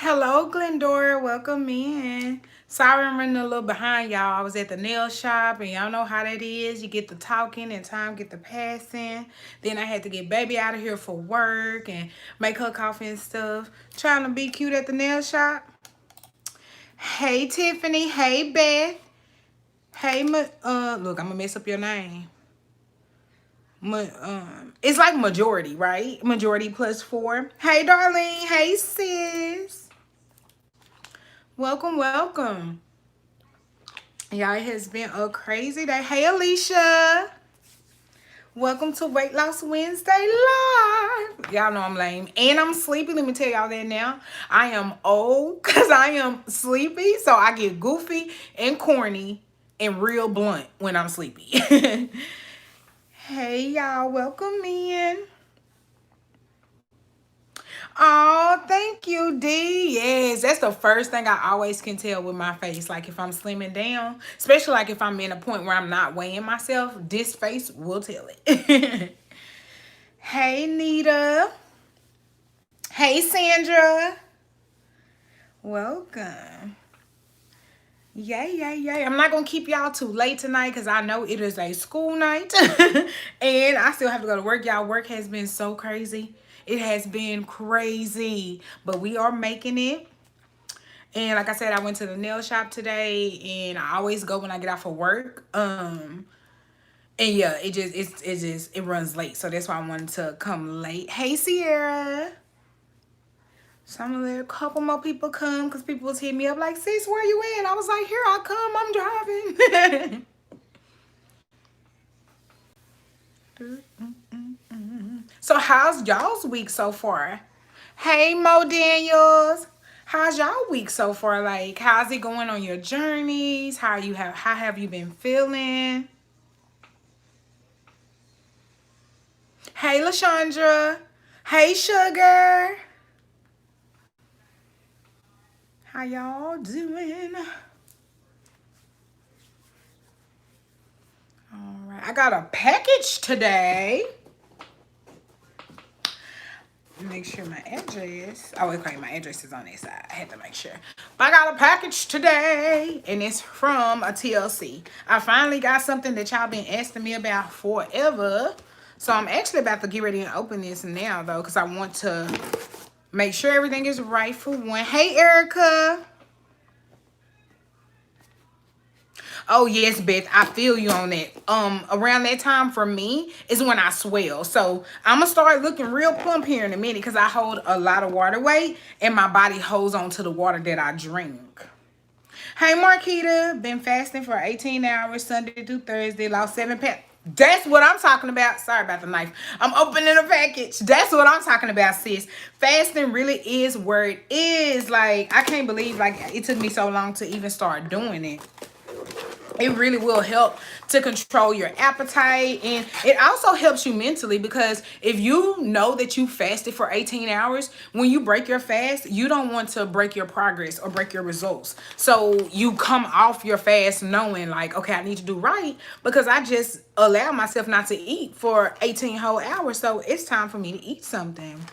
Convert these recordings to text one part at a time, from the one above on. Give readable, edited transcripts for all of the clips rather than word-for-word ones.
Hello, Glendora. Welcome in. Sorry I'm running a little behind, y'all. I was at the nail shop, and y'all know how that is. You get the talking and time get the passing. Then I had to get baby out of here for work and make her coffee and stuff. Trying to be cute at the nail shop. Hey, Tiffany. Hey, Beth. Hey, look, I'm going to mess up your name. It's like majority, right? Majority plus 4. Hey, Darlene. Hey, sis. Welcome, welcome. Y'all, it has been a crazy day. Hey, Alicia. Welcome to Weight Loss Wednesday Live. Y'all know I'm lame. And I'm sleepy. Let me tell y'all that now. I am old because I am sleepy. So I get goofy and corny and real blunt when I'm sleepy. Hey, y'all. Welcome in. Oh, thank you, D. Yes, that's the first thing I always can tell with my face. Like if I'm slimming down, especially like if I'm in a point where I'm not weighing myself, this face will tell it. Hey, Nita. Hey, Sandra. Welcome. Yay, yay, yay. I'm not going to keep y'all too late tonight because I know it is a school night. And I still have to go to work. Y'all, work has been so crazy. It has been crazy. But we are making it. And like I said, I went to the nail shop today. And I always go when I get off of work. And yeah, it runs late. So that's why I wanted to come late. Hey, Sierra. So I'm gonna let a couple more people come because people was hitting me up like, sis, where you in? I was like, here I come, I'm driving. So how's y'all's week so far? Hey, Mo Daniels. How's y'all week so far? Like, how's it going on your journeys? How have you been feeling? Hey, LaShondra. Hey, Sugar. How y'all doing? All right, I got a package today. Make sure my address. Oh, okay, my address is on this side. I had to make sure. But I got a package today, and it's from a TLC. I finally got something that y'all been asking me about forever. So I'm actually about to get ready and open this now, though, because I want to make sure everything is right for one. Hey, Erica. Oh yes, Beth, I feel you on that. Around that time for me is when I swell. So I'm gonna start looking real plump here in a minute because I hold a lot of water weight and my body holds on to the water that I drink. Hey Marquita, been fasting for 18 hours, Sunday through Thursday, lost 7 pounds. That's what I'm talking about. Sorry about the knife. I'm opening a package. That's what I'm talking about, sis. Fasting really is where it is. Like, I can't believe like it took me so long to even start doing it. It really will help to control your appetite, and it also helps you mentally because if you know that you fasted for 18 hours, when you break your fast, you don't want to break your progress or break your results. So you come off your fast knowing like, okay, I need to do right because I just allowed myself not to eat for 18 whole hours. So it's time for me to eat something.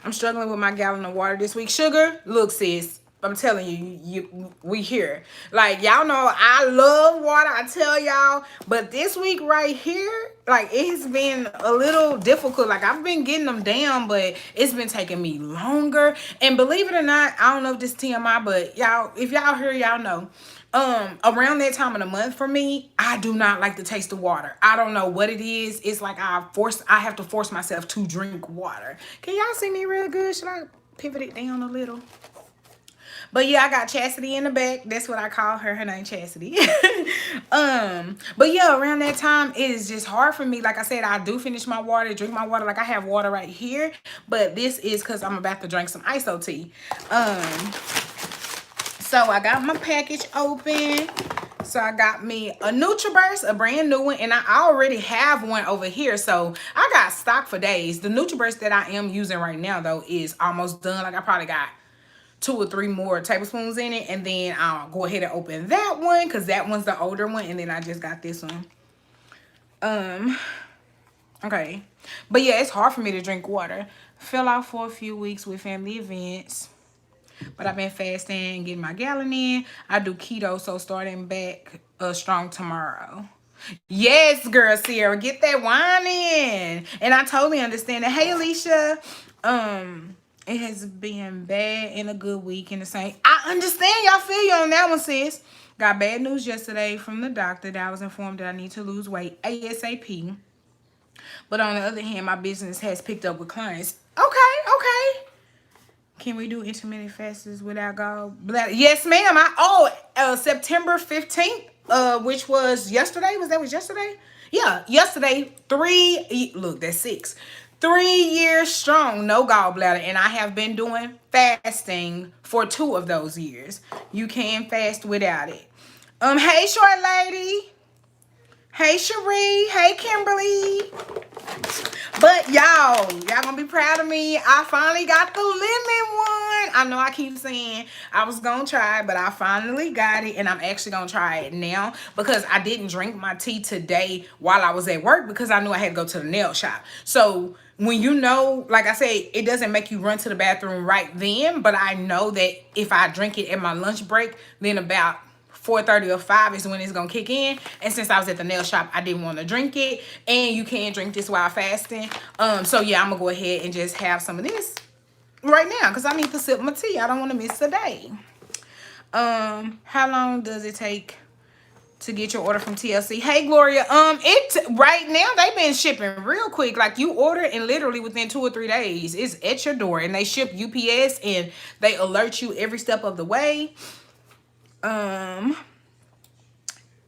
I'm struggling with my gallon of water this week. Sugar, look, sis. I'm telling you, we here. Like, y'all know I love water, I tell y'all. But this week right here, like, it's been a little difficult. Like, I've been getting them down, but it's been taking me longer. And believe it or not, I don't know if this is TMI, but y'all, if y'all hear, y'all know. Around that time of the month for me, I do not like the taste of water. I don't know what it is. It's like I have to force myself to drink water. Can y'all see me real good? Should I pivot it down a little? But yeah, I got Chastity in the back. That's what I call her. Her name Chastity. But yeah, around that time, it is just hard for me. Like I said, I do finish my water, drink my water. Like I have water right here. But this is because I'm about to drink some Iaso tea. So I got my package open. So I got me a NurtrBurst, a brand new one, and I already have one over here. So I got stock for days. The NurtrBurst that I am using right now, though, is almost done. Like I probably got 2 or 3 more tablespoons in it, and then I'll go ahead and open that one because that one's the older one, and then I just got this one. Okay, but yeah, it's hard for me to drink water. Fell out for a few weeks with family events. But I've been fasting, getting my gallon in. I do keto, so starting back strong tomorrow. Yes, girl, Sierra, get that wine in. And I totally understand it. Hey, Alicia. It has been bad and a good week in the same. I understand y'all feel you on that one, sis. Got bad news yesterday from the doctor that I was informed that I need to lose weight ASAP. But on the other hand, my business has picked up with clients. Okay, okay. Can we do intermittent fasts without gallbladder? Yes, ma'am. September 15th, which was yesterday. Was yesterday? Yeah, yesterday. Look, that's 6. 3 years strong, no gallbladder. And I have been doing fasting for 2 of those years. You can fast without it. Hey, short lady. Hey, Cherie. Hey, Kimberly. But y'all gonna be proud of me. I finally got the lemon one. I know I keep saying I was gonna try it, but I finally got it, and I'm actually gonna try it now because I didn't drink my tea today while I was at work because I knew I had to go to the nail shop. So when you know, like I said, it doesn't make you run to the bathroom right then, but I know that if I drink it at my lunch break, then about 4:30 or 5 is when it's gonna kick in. And since I was at the nail shop, I didn't want to drink it. And you can't drink this while fasting. So yeah, I'm gonna go ahead and just have some of this right now because I need to sip my tea. I don't want to miss a day. How long does it take to get your order from TLC? Hey Gloria, right now they've been shipping real quick. Like you order and literally within 2 or 3 days it's at your door, and they ship UPS and they alert you every step of the way.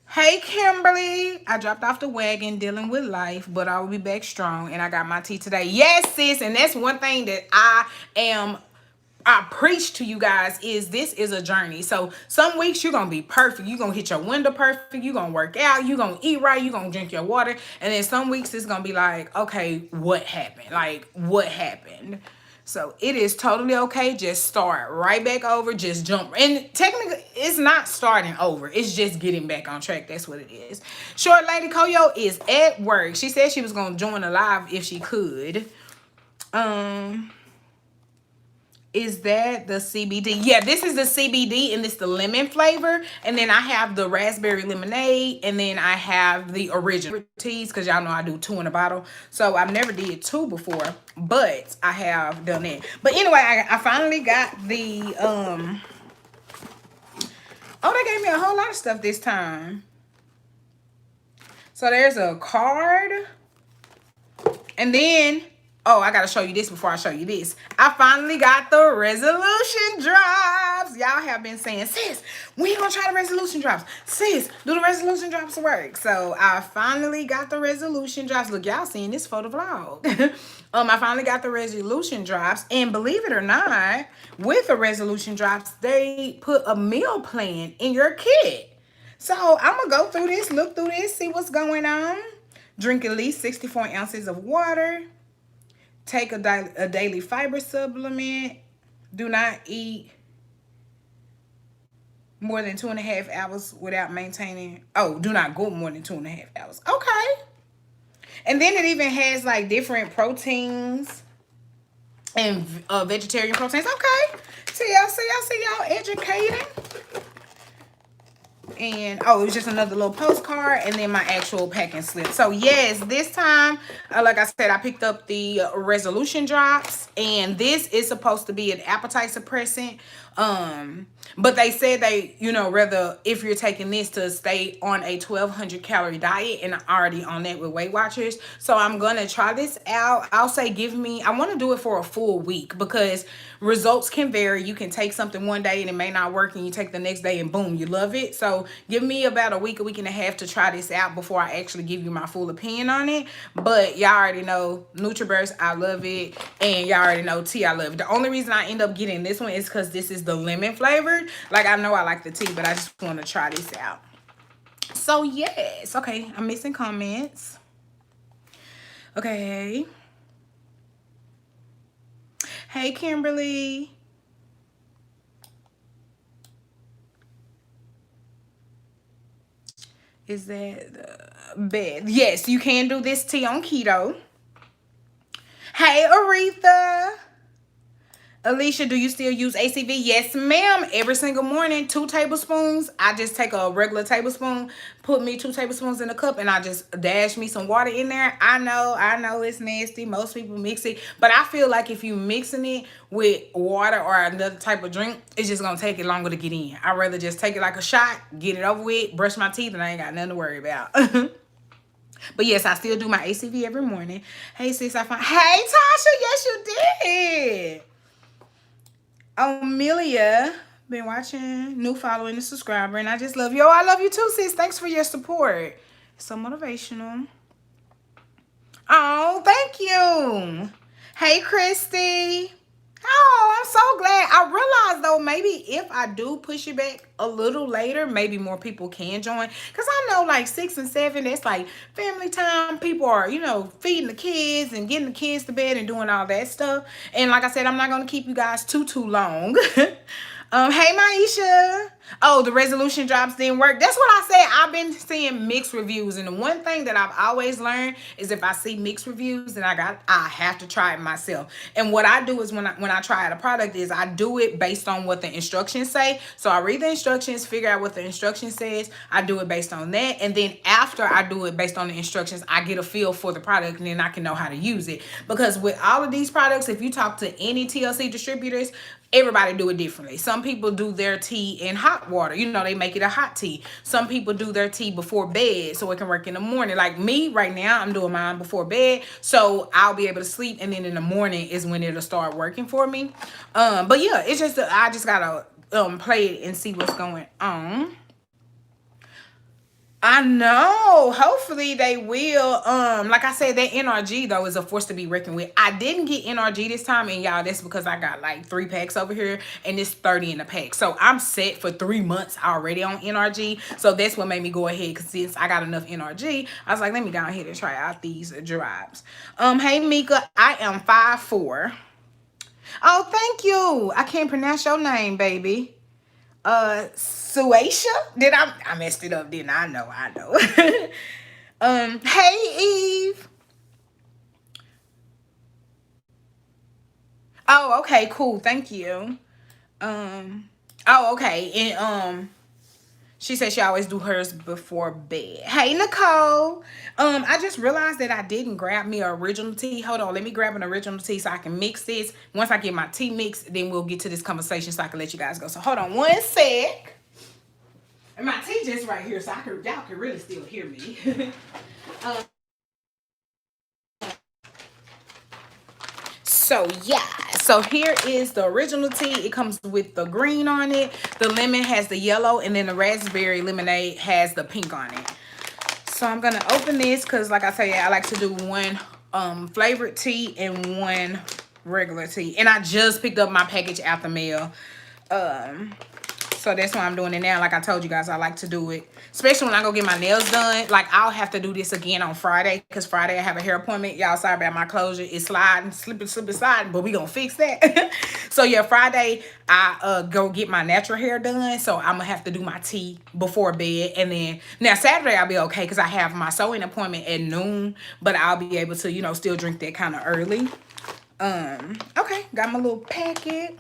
Hey Kimberly, I dropped off the wagon dealing with life, but I will be back strong, and I got my tea today. Yes, sis, and that's one thing that I preach to you guys is this is a journey. So some weeks you're gonna be perfect, you're gonna hit your window perfect, you're gonna work out, you're gonna eat right, you're gonna drink your water, and then some weeks it's gonna be like, okay, what happened? Like, what happened? So it is totally okay. Just start right back over. Just jump. And technically, it's not starting over. It's just getting back on track. That's what it is. Short Lady Koyo is at work. She said she was going to join a live if she could. Is that the CBD? Yeah, this is the CBD, and this the lemon flavor. And then I have the raspberry lemonade, and then I have the original teas because y'all know I do 2 in a bottle. So I've never did 2 before, but I have done it. But anyway, I finally got the oh, they gave me a whole lot of stuff this time. So there's a card, and then oh, I gotta show you this before I show you this. I finally got the resolution drops. Y'all have been saying, sis, we gonna try the resolution drops. Sis, do the resolution drops work? So I finally got the resolution drops. Look, y'all seeing this photo vlog. I finally got the resolution drops, and believe it or not, with the resolution drops, they put a meal plan in your kit. So I'm gonna go through this, look through this, see what's going on. Drink at least 64 ounces of water. Take a daily fiber supplement. Do not eat more than 2.5 hours without maintaining. Oh, do not go more than 2.5 hours. Okay. And then it even has like different proteins and vegetarian proteins. Okay. See y'all educating. And oh, it was just another little postcard, and then my actual packing slip. So yes, this time, like I said, I picked up the resolution drops, and this is supposed to be an appetite suppressant. But they said they, rather if you're taking this to stay on a 1,200 calorie diet, and I'm already on that with Weight Watchers. So I'm gonna try this out. I'll say I want to do it for a full week because results can vary. You can take something one day and it may not work, and you take the next day and boom, you love it. So give me about a week and a half to try this out before I actually give you my full opinion on it. But y'all already know NurtrBurst, I love it, and y'all already know tea, I love it. The only reason I end up getting this one is because this is the lemon flavored. Like, I know I like the tea, but I just want to try this out. So yes, okay, I'm missing comments. Okay. Hey, Kimberly. Is that the bed? Yes, you can do this tea on keto. Hey, Aretha. Alicia, do you still use ACV? Yes, ma'am. Every single morning, 2 tablespoons. I just take a regular tablespoon, put me 2 tablespoons in a cup, and I just dash me some water in there. I know it's nasty. Most people mix it. But I feel like if you mixing it with water or another type of drink, it's just going to take it longer to get in. I'd rather just take it like a shot, get it over with, brush my teeth, and I ain't got nothing to worry about. But yes, I still do my ACV every morning. Hey, sis, I find. Hey, Tasha, yes, you did. Amelia, been watching, new following, and subscriber, and I just love you. Oh, I love you too, sis. Thanks for your support. It's so motivational. Oh, thank you. Hey, Christy. Oh, I'm so glad. I realized though, maybe if I do push it back a little later, maybe more people can join. Because I know like 6 and 7, that's like family time. People are, feeding the kids and getting the kids to bed and doing all that stuff. And like I said, I'm not going to keep you guys too long. Hey, Maisha. Oh, the resolution drops didn't work. That's what I said. I've been seeing mixed reviews. And the one thing that I've always learned is if I see mixed reviews, then I have to try it myself. And what I do is when I try out a product is I do it based on what the instructions say. So I read the instructions, figure out what the instruction says. I do it based on that. And then after I do it based on the instructions, I get a feel for the product and then I can know how to use it. Because with all of these products, if you talk to any TLC distributors, everybody do it differently. Some people do their tea in hot water. They make it a hot tea. Some people do their tea before bed so it can work in the morning. Like me right now, I'm doing mine before bed. So I'll be able to sleep. And then in the morning is when it'll start working for me. But yeah, it's just, I just got to play it and see what's going on. I know. Hopefully they will. Like I said, that NRG though is a force to be reckoned with. I didn't get NRG this time, and y'all, that's because I got like 3 packs over here, and it's 30 in a pack. So I'm set for 3 months already on NRG. So that's what made me go ahead, because since I got enough NRG, I was like, let me go ahead and try out these drops. Hey Mika, I am 5'4". Oh, thank you. I can't pronounce your name, baby. Suacia? I messed it up, didn't I? I know. Hey Eve. Oh, okay, cool. Thank you. Oh, okay. And she said she always do hers before bed. Hey Nicole. I just realized that I didn't grab me an original tea. Hold on, let me grab an original tea so I can mix this. Once I get my tea mixed, then we'll get to this conversation so I can let you guys go. So hold on one sec. And my tea just right here, so y'all can really still hear me. So yeah, so here is the original tea. It comes with the green on it, the lemon has the yellow, and then the raspberry lemonade has the pink on it. So I'm gonna open this because, like I say, I like to do one flavored tea and one regular tea. And I just picked up my package out the mail. So that's why I'm doing it now. Like I told you guys, I like to do it, especially when I go get my nails done. Like I'll have to do this again on Friday, because Friday I have a hair appointment. Y'all, sorry about my closure. It's sliding, slipping, sliding, but we gonna fix that. So yeah, Friday I go get my natural hair done. So I'm gonna have to do my tea before bed. And then now Saturday I'll be okay, because I have my sewing appointment at noon, but I'll be able to, still drink that kind of early. Okay, got my little packet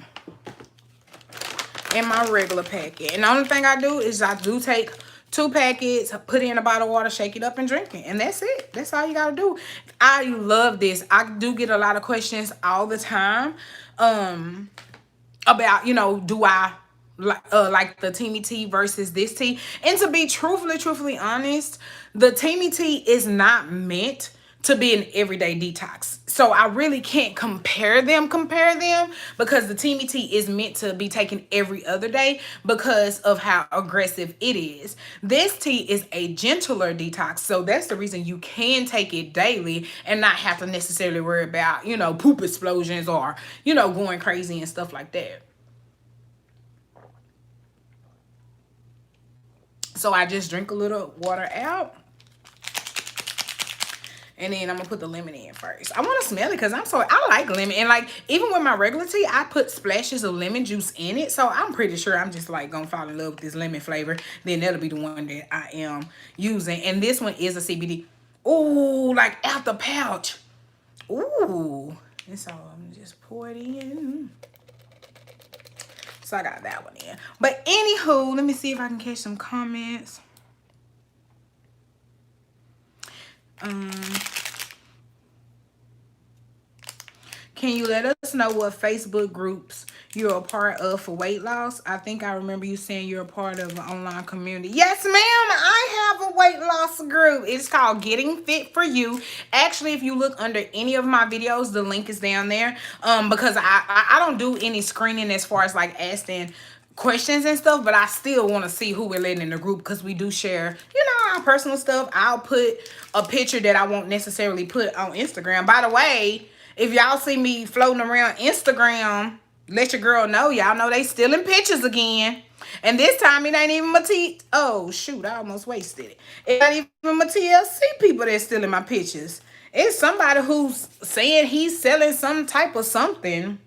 in my regular packet. And the only thing I do is I do take 2 packets, put it in a bottle of water, shake it up, and drink it. And that's it. That's all you gotta do. I love this. I do get a lot of questions all the time about, do I like the Teamy tea versus this tea. And to be truthfully honest, the Teamy tea is not meant to be an everyday detox. So I really can't compare them because the Teamy tea is meant to be taken every other day because of how aggressive it is. This tea is a gentler detox. So that's the reason you can take it daily and not have to necessarily worry about, poop explosions or, going crazy and stuff like that. So I just drink a little water out. And then I'm going to put the lemon in first. I want to smell it because I like lemon. And like, even with my regular tea, I put splashes of lemon juice in it. So I'm pretty sure I'm just like going to fall in love with this lemon flavor. Then that'll be the one that I am using. And this one is a CBD. Ooh, like out the pouch. Ooh. And so I'm just pour it in. So I got that one in. But anywho, let me see if I can catch some comments. Can you let us know what Facebook groups you're a part of for weight loss? I think I remember you saying you're a part of an online community. Yes, ma'am. I have a weight loss group. It's called Getting Fit for You. Actually, if you look under any of my videos, the link is down there. Because I don't do any screening as far as like asking questions and stuff, but I still want to see who we're letting in the group, because we do share, you know, our personal stuff. I'll put a picture that I won't necessarily put on Instagram. By the way, if y'all see me floating around Instagram, let your girl know. Y'all know they stealing pictures again. And this time it ain't even my oh shoot, I almost wasted it. It ain't even my TLC people that's stealing my pictures. It's somebody who's saying he's selling some type of something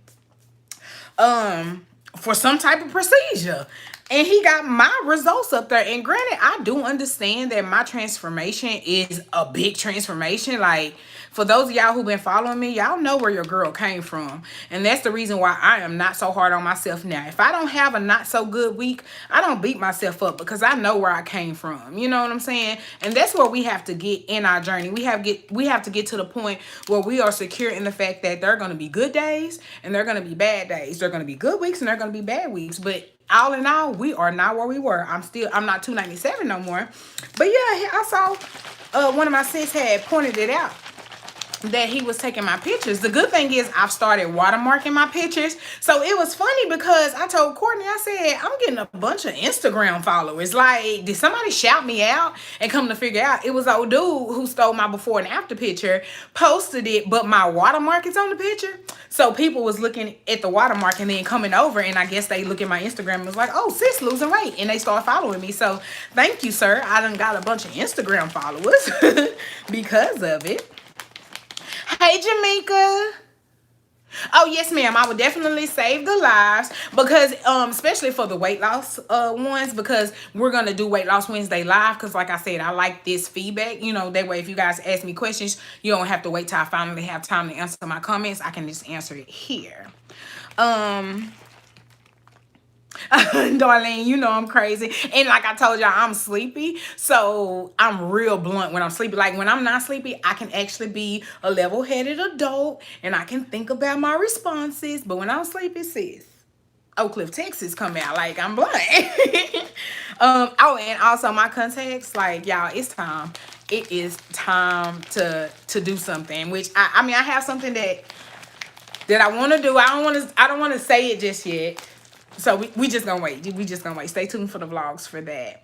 for some type of procedure. And he got my results up there. And granted, I do understand that my transformation is a big transformation. Like, for those of y'all who've been following me, y'all know where your girl came from. And that's the reason why I am not so hard on myself now. If I don't have a not so good week, I don't beat myself up, because I know where I came from. You know what I'm saying? And that's where we have to get in our journey. We have to get to the point where we are secure in the fact that there are going to be good days and there are going to be bad days. There are going to be good weeks and there are going to be bad weeks. But all in all, we are not where we were. I'm not 297 no more. But yeah, I saw one of my sis had pointed it out that he was taking my pictures. The good thing is I've started watermarking my pictures. So it was funny because I told Courtney, I said, I'm getting a bunch of Instagram followers. Like, did somebody shout me out? And come to figure out, it was old dude who stole my before and after picture, posted it, but my watermark is on the picture. So people was looking at the watermark and then coming over, and I guess they look at my Instagram and was like, oh, sis losing weight. And they start following me. So thank you, sir. I done got a bunch of Instagram followers because of it. Hey, Jamaica. Oh, yes, ma'am. I would definitely save the lives, because especially for the weight loss ones, because we're going to do Weight Loss Wednesday live, because like I said, I like this feedback. You know, that way if you guys ask me questions, you don't have to wait till I finally have time to answer my comments. I can just answer it here. Darlene, you know I'm crazy. And like I told y'all, I'm sleepy. So I'm real blunt when I'm sleepy. Like, when I'm not sleepy, I can actually be a level-headed adult and I can think about my responses. But when I'm sleepy, sis, Oak Cliff, Texas come out. Like, I'm blunt. Oh, and also my contacts, like, y'all, it's time. It is time to do something. Which I mean, I have something that I want to do. I don't want to say it just yet. So we just gonna wait. We just gonna wait. Stay tuned for the vlogs for that.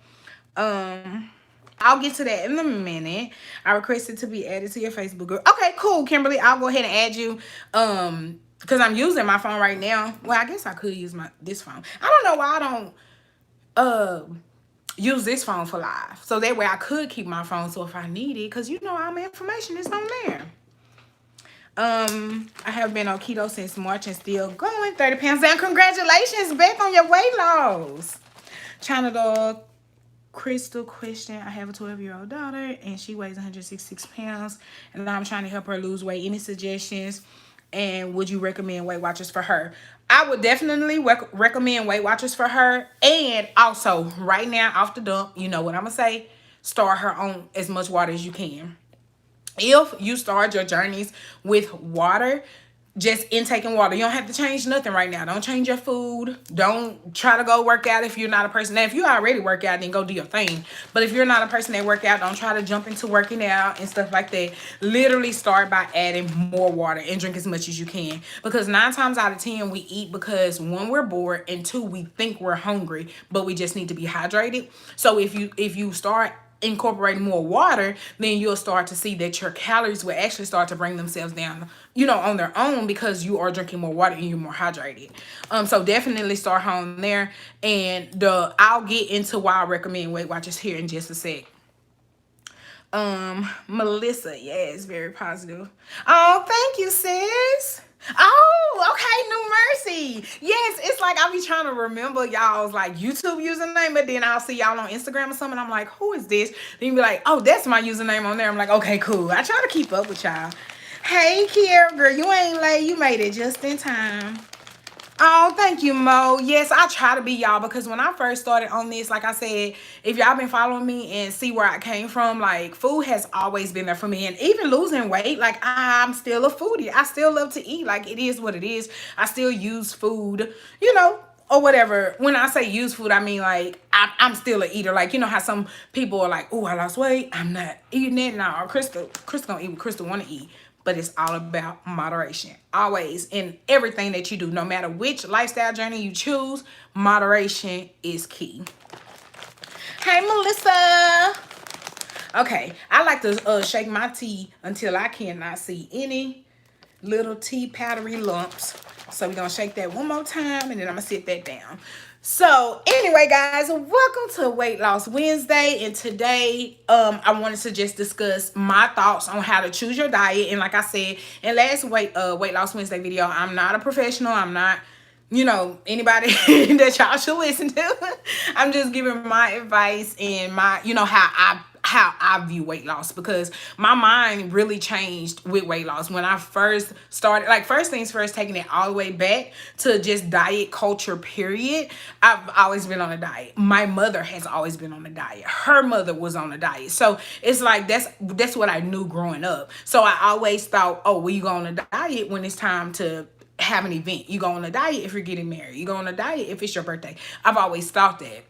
I'll get to that in a minute. I requested to be added to your Facebook group. Okay, cool, Kimberly. I'll go ahead and add you. Because I'm using my phone right now. Well, I guess I could use this phone. I don't know why I don't use this phone for live. So that way I could keep my phone, so if I need it, because you know all my information is on there. I have been on keto since March and still going 30 pounds down. Congratulations, Beth, on your weight loss. China Dog Crystal question. I have a 12-year-old daughter and she weighs 166 pounds and I'm trying to help her lose weight. Any suggestions? And would you recommend Weight Watchers for her? I would definitely recommend Weight Watchers for her. And also, right now, off the dump, you know what I'm going to say? Start her on as much water as you can. If you start your journeys with water, just intaking water, you don't have to change nothing right now. Don't change your food. Don't try to go work out if you're not a person. Now, if you already work out, then go do your thing. But if you're not a person that work out, don't try to jump into working out and stuff like that. Literally start by adding more water and drink as much as you can. Because 9 times out of 10, we eat because 1, we're bored, and 2, we think we're hungry, but we just need to be hydrated. So if you start incorporating more water, then you'll start to see that your calories will actually start to bring themselves down, you know, on their own, because you are drinking more water and you're more hydrated. So definitely start home there. And I'll get into why I recommend Weight Watchers here in just a sec. Melissa, yes, very positive. Oh, thank you, sis. Oh, okay, New Mercy. Yes, it's like I be trying to remember y'all's like YouTube username, but then I'll see y'all on Instagram or something. I'm like, who is this? Then you be like, oh, that's my username on there. I'm like, okay, cool. I try to keep up with y'all. Hey, Kiara, girl, you ain't late. You made it just in time. Oh, thank you, Mo. Yes, I try to be y'all because when I first started on this, like I said, if y'all been following me and see where I came from, like food has always been there for me. And even losing weight, like I'm still a foodie. I still love to eat. Like it is what it is. I still use food, or whatever. When I say use food, I mean like I'm still a eater. Like you know how some people are like, oh, I lost weight, I'm not eating it. No, Crystal gonna eat what Crystal want to eat. But it's all about moderation. Always in everything that you do, no matter which lifestyle journey you choose, moderation is key. Hey, Melissa. Okay, I like to shake my tea until I cannot see any little tea powdery lumps. So we're gonna shake that one more time and then I'm gonna sit that down. So anyway, guys, welcome to Weight Loss Wednesday. And today I wanted to just discuss my thoughts on how to choose your diet. And like I said in last Weight Loss Wednesday video, I'm not a professional. I'm not anybody that y'all should listen to. I'm just giving my advice and my how I view weight loss, because my mind really changed with weight loss when I first started. Like first things first, taking it all the way back to just diet culture period. I've always been on a diet. My mother has always been on a diet. Her mother was on a diet. So it's like that's what I knew growing up. So I always thought, oh, well, you go on a diet when it's time to have an event. You go on a diet if you're getting married. You go on a diet if it's your birthday. I've always thought that.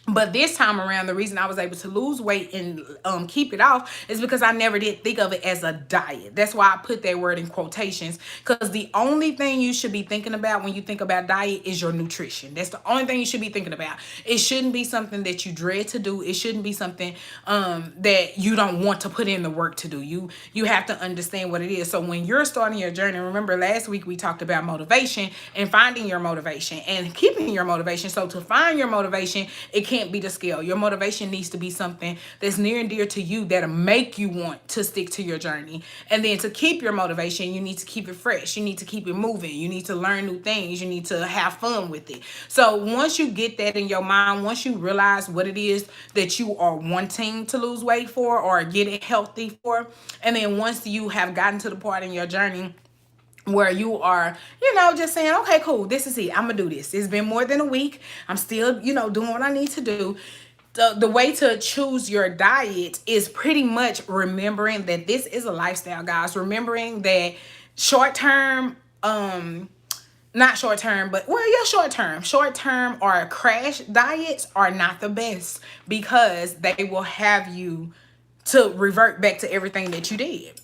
But this time around, the reason I was able to lose weight and keep it off is because I never did think of it as a diet. That's why I put that word in quotations, because the only thing you should be thinking about when you think about diet is your nutrition. That's the only thing you should be thinking about. It shouldn't be something that you dread to do. It shouldn't be something that you don't want to put in the work to do. You have to understand what it is. So when you're starting your journey, remember last week we talked about motivation and finding your motivation and keeping your motivation. So to find your motivation, it can't be the scale. Your motivation needs to be something that's near and dear to you that'll make you want to stick to your journey. And then to keep your motivation, you need to keep it fresh. You need to keep it moving. You need to learn new things. You need to have fun with it. So once you get that in your mind, once you realize what it is that you are wanting to lose weight for or get it healthy for, and then once you have gotten to the part in your journey where you are, just saying, okay, cool, this is it. I'm gonna do this. It's been more than a week. I'm still, doing what I need to do. The way to choose your diet is pretty much remembering that this is a lifestyle, guys. Remembering that short term, not short term, but short term or crash diets are not the best, because they will have you to revert back to everything that you did.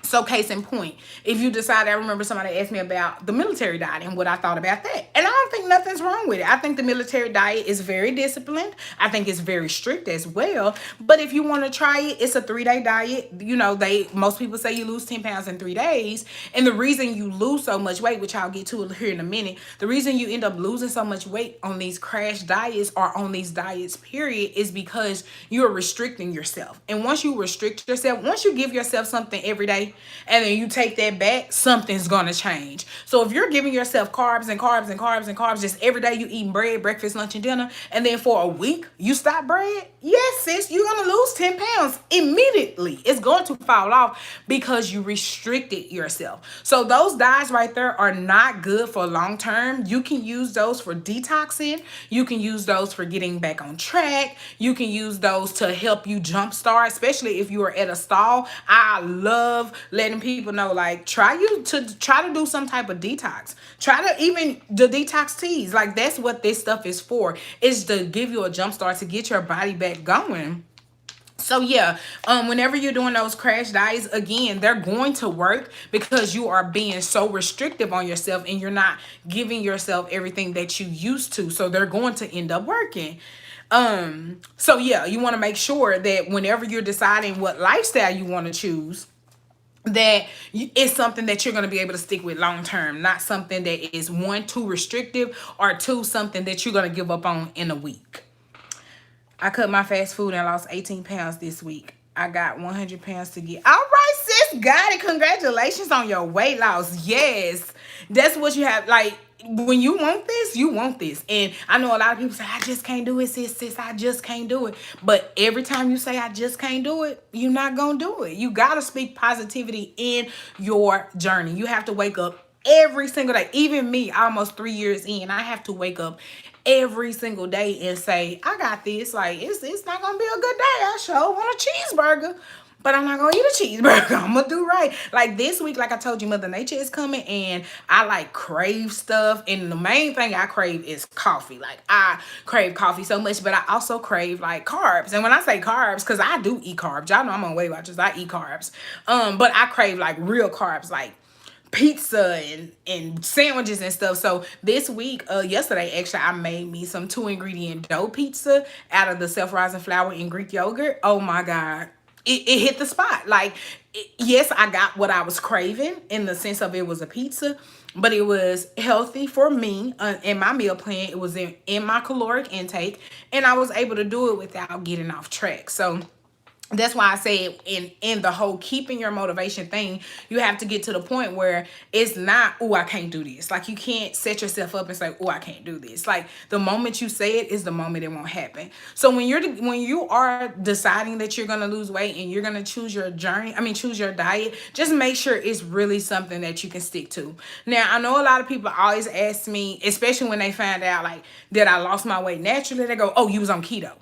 So case in point, if you decide, I remember somebody asked me about the military diet and what I thought about that. And I don't think nothing's wrong with it. I think the military diet is very disciplined. I think it's very strict as well. But if you want to try it, it's a 3-day diet. Most people say you lose 10 pounds in 3 days. And the reason you lose so much weight, which I'll get to here in a minute, the reason you end up losing so much weight on these crash diets or on these diets, period, is because you're restricting yourself. And once you restrict yourself, once you give yourself something every day, and then you take that back, something's gonna change. So if you're giving yourself carbs and carbs and carbs and carbs, just every day you eating bread, breakfast, lunch, and dinner, and then for a week you stop bread, yes, sis, you're gonna lose 10 pounds immediately. It's going to fall off because you restricted yourself. So those diets right there are not good for long term. You can use those for detoxing. You can use those for getting back on track. You can use those to help you jumpstart, especially if you are at a stall. I love letting people know, like, try to do some type of detox. Try to even the detox teas. Like, that's what this stuff is for. Is to give you a jump start, to get your body back going. So yeah, whenever you're doing those crash diets, again, they're going to work because you are being so restrictive on yourself and you're not giving yourself everything that you used to. So they're going to end up working. So yeah, you want to make sure that whenever you're deciding what lifestyle you want to choose, that it's something that you're going to be able to stick with long term, not something that is, one, too restrictive, or two, something that you're going to give up on in a week. I cut my fast food and lost 18 pounds this week. I got 100 pounds to get. All right, sis, got it. Congratulations on your weight loss. Yes, that's what you have. Like, when you want this, you want this. And I know a lot of people say, I just can't do it, sis, I just can't do it. But every time you say, I just can't do it, you're not going to do it. You got to speak positivity in your journey. You have to wake up every single day. Even me, almost 3 years in, I have to wake up every single day and say, I got this. Like, it's not gonna be a good day. I sure want a cheeseburger. But I'm not gonna eat a cheeseburger. I'm gonna do right. Like this week, like I told you, Mother Nature is coming, and I like crave stuff. And the main thing I crave is coffee. Like I crave coffee so much, but I also crave like carbs. And when I say carbs, because I do eat carbs, y'all know I'm on Weight Watchers. I eat carbs. But I crave like real carbs, like pizza and sandwiches and stuff. So this week, yesterday actually, I made me some 2 ingredient dough pizza out of the self-rising flour and Greek yogurt. Oh my God. It hit the spot. Like, yes, I got what I was craving in the sense of it was a pizza, but it was healthy for me in my meal plan. It was in my caloric intake, and I was able to do it without getting off track. So that's why I say in the whole keeping your motivation thing, you have to get to the point where it's not, oh, I can't do this. Like you can't set yourself up and say, oh, I can't do this. Like the moment you say it is the moment it won't happen. So when you are deciding that you're gonna lose weight and you're gonna choose your journey, choose your diet, just make sure it's really something that you can stick to. Now I know a lot of people always ask me, especially when they find out like that I lost my weight naturally, they go, oh, you was on keto.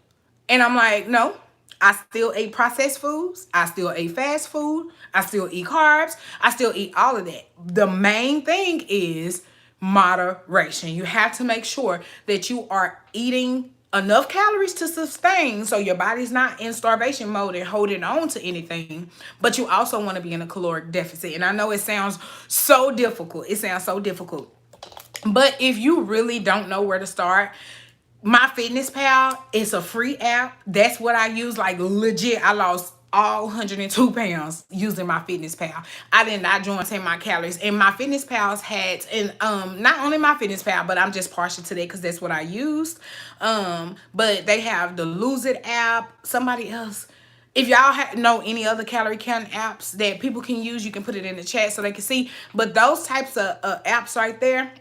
And I'm like, no, I still ate processed foods. I still ate fast food. I still eat carbs. I still eat all of that. The main thing is moderation. You have to make sure that you are eating enough calories to sustain so your body's not in starvation mode and holding on to anything, but you also want to be in a caloric deficit. And I know it sounds so difficult. It sounds so difficult. But if you really don't know where to start, my Fitness Pal is a free app. That's what I use. Like legit, I lost all 102 pounds using my Fitness Pal. I did not join 10 my calories. And my Fitness Pals had, and not only my Fitness Pal, but I'm just partial to that because that's what I used. But they have the Lose It app. Somebody else. If y'all know any other calorie counting apps that people can use, you can put it in the chat so they can see. But those types of apps right there,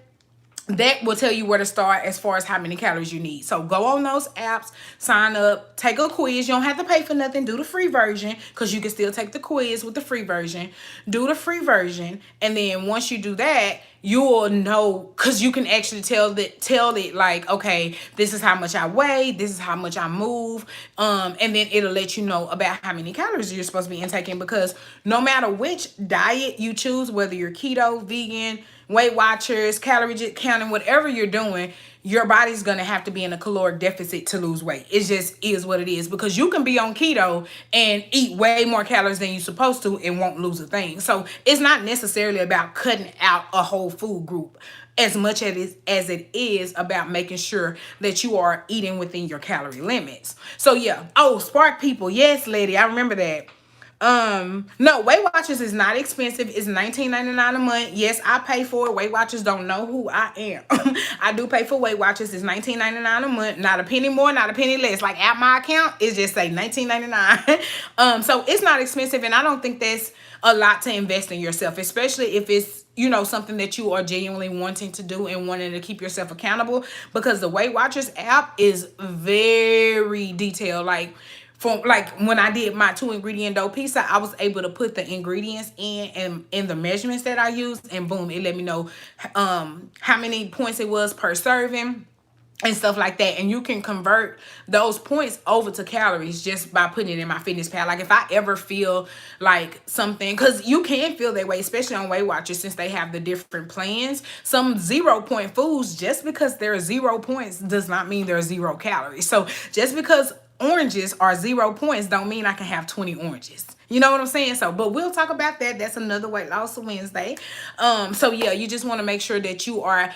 that will tell you where to start as far as how many calories you need. So go on those apps, sign up, take a quiz. You don't have to pay for nothing. Do the free version because you can still take the quiz with the free version. Do the free version. And then once you do that, you will know because you can actually tell it like, okay, this is how much I weigh. This is how much I move. And then it'll let you know about how many calories you're supposed to be intaking because no matter which diet you choose, whether you're keto, vegan, Weight Watchers, calorie counting, whatever you're doing, your body's going to have to be in a caloric deficit to lose weight. It just is what it is because you can be on keto and eat way more calories than you're supposed to and won't lose a thing. So it's not necessarily about cutting out a whole food group as much as it is about making sure that you are eating within your calorie limits. So yeah. Oh, Spark People. Yes, lady. I remember that. No, Weight Watchers is not expensive. It's $19.99 a month. Yes, I pay for it. Weight Watchers don't know who I am. I do pay for Weight Watchers. It's $19.99 a month. Not a penny more, not a penny less. Like at my account, it's just say $19.99. So it's not expensive, and I don't think that's a lot to invest in yourself, especially if it's something that you are genuinely wanting to do and wanting to keep yourself accountable, because the Weight Watchers app is very detailed. Like when I did my 2 ingredient dough pizza, I was able to put the ingredients in and in the measurements that I used, and boom, it let me know how many points it was per serving and stuff like that. And you can convert those points over to calories just by putting it in my Fitness Pal. Like if I ever feel like something, because you can feel that way, especially on Weight Watchers, since they have the different plans. Some 0 point foods, just because they're 0 points does not mean they're 0 calories. So just because oranges are 0 points don't mean I can have 20 oranges. You know what I'm saying? So, but we'll talk about that. That's another Weight Loss Wednesday. So yeah, you just want to make sure that you are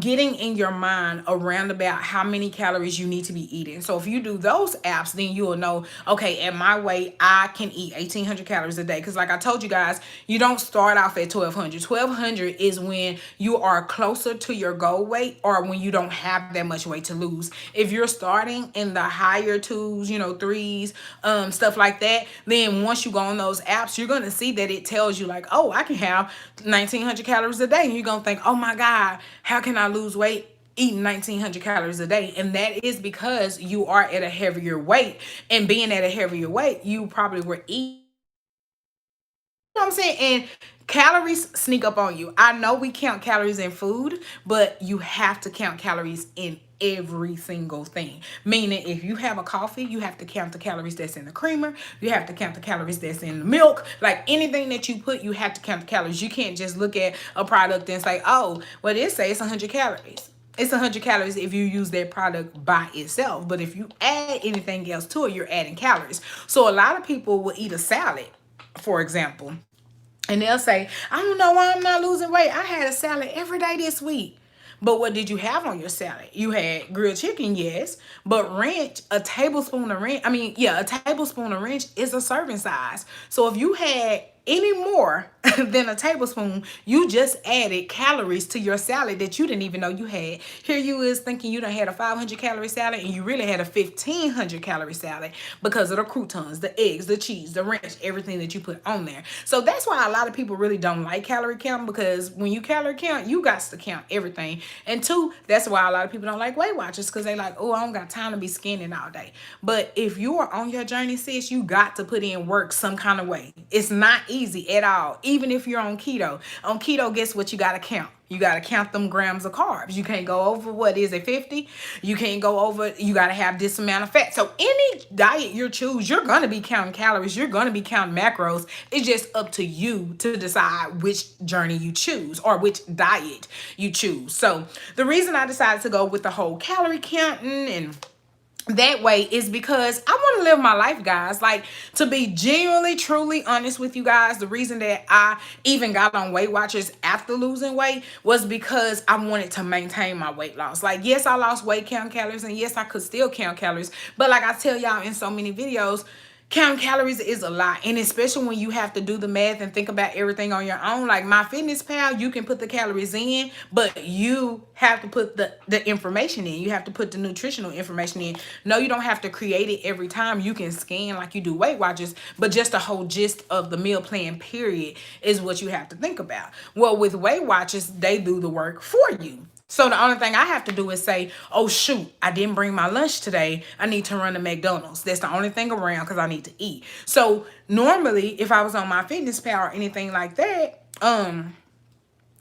getting in your mind around about how many calories you need to be eating. So if you do those apps, then you will know, okay, at my weight, I can eat 1,800 calories a day. Because like I told you guys, you don't start off at 1,200. 1,200 is when you are closer to your goal weight or when you don't have that much weight to lose. If you're starting in the higher twos, threes, stuff like that, then once you go on those apps, you're going to see that it tells you like, oh, I can have 1,900 calories a day. And you're going to think, oh my God, how can I lose weight eating 1,900 calories a day? And that is because you are at a heavier weight, and being at a heavier weight, you probably were eating know what I'm saying? And calories sneak up on you. I know we count calories in food, but you have to count calories in every single thing. Meaning, if you have a coffee, you have to count the calories that's in the creamer. You have to count the calories that's in the milk. Like anything that you put, you have to count the calories. You can't just look at a product and say, oh, well, it says 100 calories. It's 100 calories if you use that product by itself. But if you add anything else to it, you're adding calories. So a lot of people will eat a salad, for example, and they'll say, I don't know why I'm not losing weight. I had a salad every day this week. But what did you have on your salad? You had grilled chicken, yes, but ranch, a tablespoon of ranch, a tablespoon of ranch is a serving size. So if you had any more than a tablespoon, you just added calories to your salad that you didn't even know you had. Here you is thinking you done had a 500 calorie salad and you really had a 1,500 calorie salad because of the croutons, the eggs, the cheese, the ranch, everything that you put on there. So that's why a lot of people really don't like calorie count, because when you calorie count, you got to count everything. And two, that's why a lot of people don't like Weight Watchers, because they like, oh, I don't got time to be skinning all day. But if you are on your journey, sis, you got to put in work some kind of way. It's not easy at all. Even if you're on keto. On keto, guess what you got to count? You got to count them grams of carbs. You can't go over, what is it, 50? You can't go over, you got to have this amount of fat. So any diet you choose, you're going to be counting calories. You're going to be counting macros. It's just up to you to decide which journey you choose or which diet you choose. So the reason I decided to go with the whole calorie counting and that way is because I want to live my life, guys. Like, to be genuinely, truly honest with you guys, the reason that I even got on Weight Watchers after losing weight was because I wanted to maintain my weight loss. Like, yes, I lost weight, count calories, and yes, I could still count calories. But like I tell y'all in so many videos, counting calories is a lot, and especially when you have to do the math and think about everything on your own. Like MyFitnessPal, you can put the calories in, but you have to put the information in. You have to put the nutritional information in. No, you don't have to create it every time. You can scan like you do Weight Watchers, but just the whole gist of the meal plan period is what you have to think about. Well, with Weight Watchers, they do the work for you. So the only thing I have to do is say, oh, shoot, I didn't bring my lunch today. I need to run to McDonald's. That's the only thing around because I need to eat. So normally, if I was on MyFitnessPal or anything like that,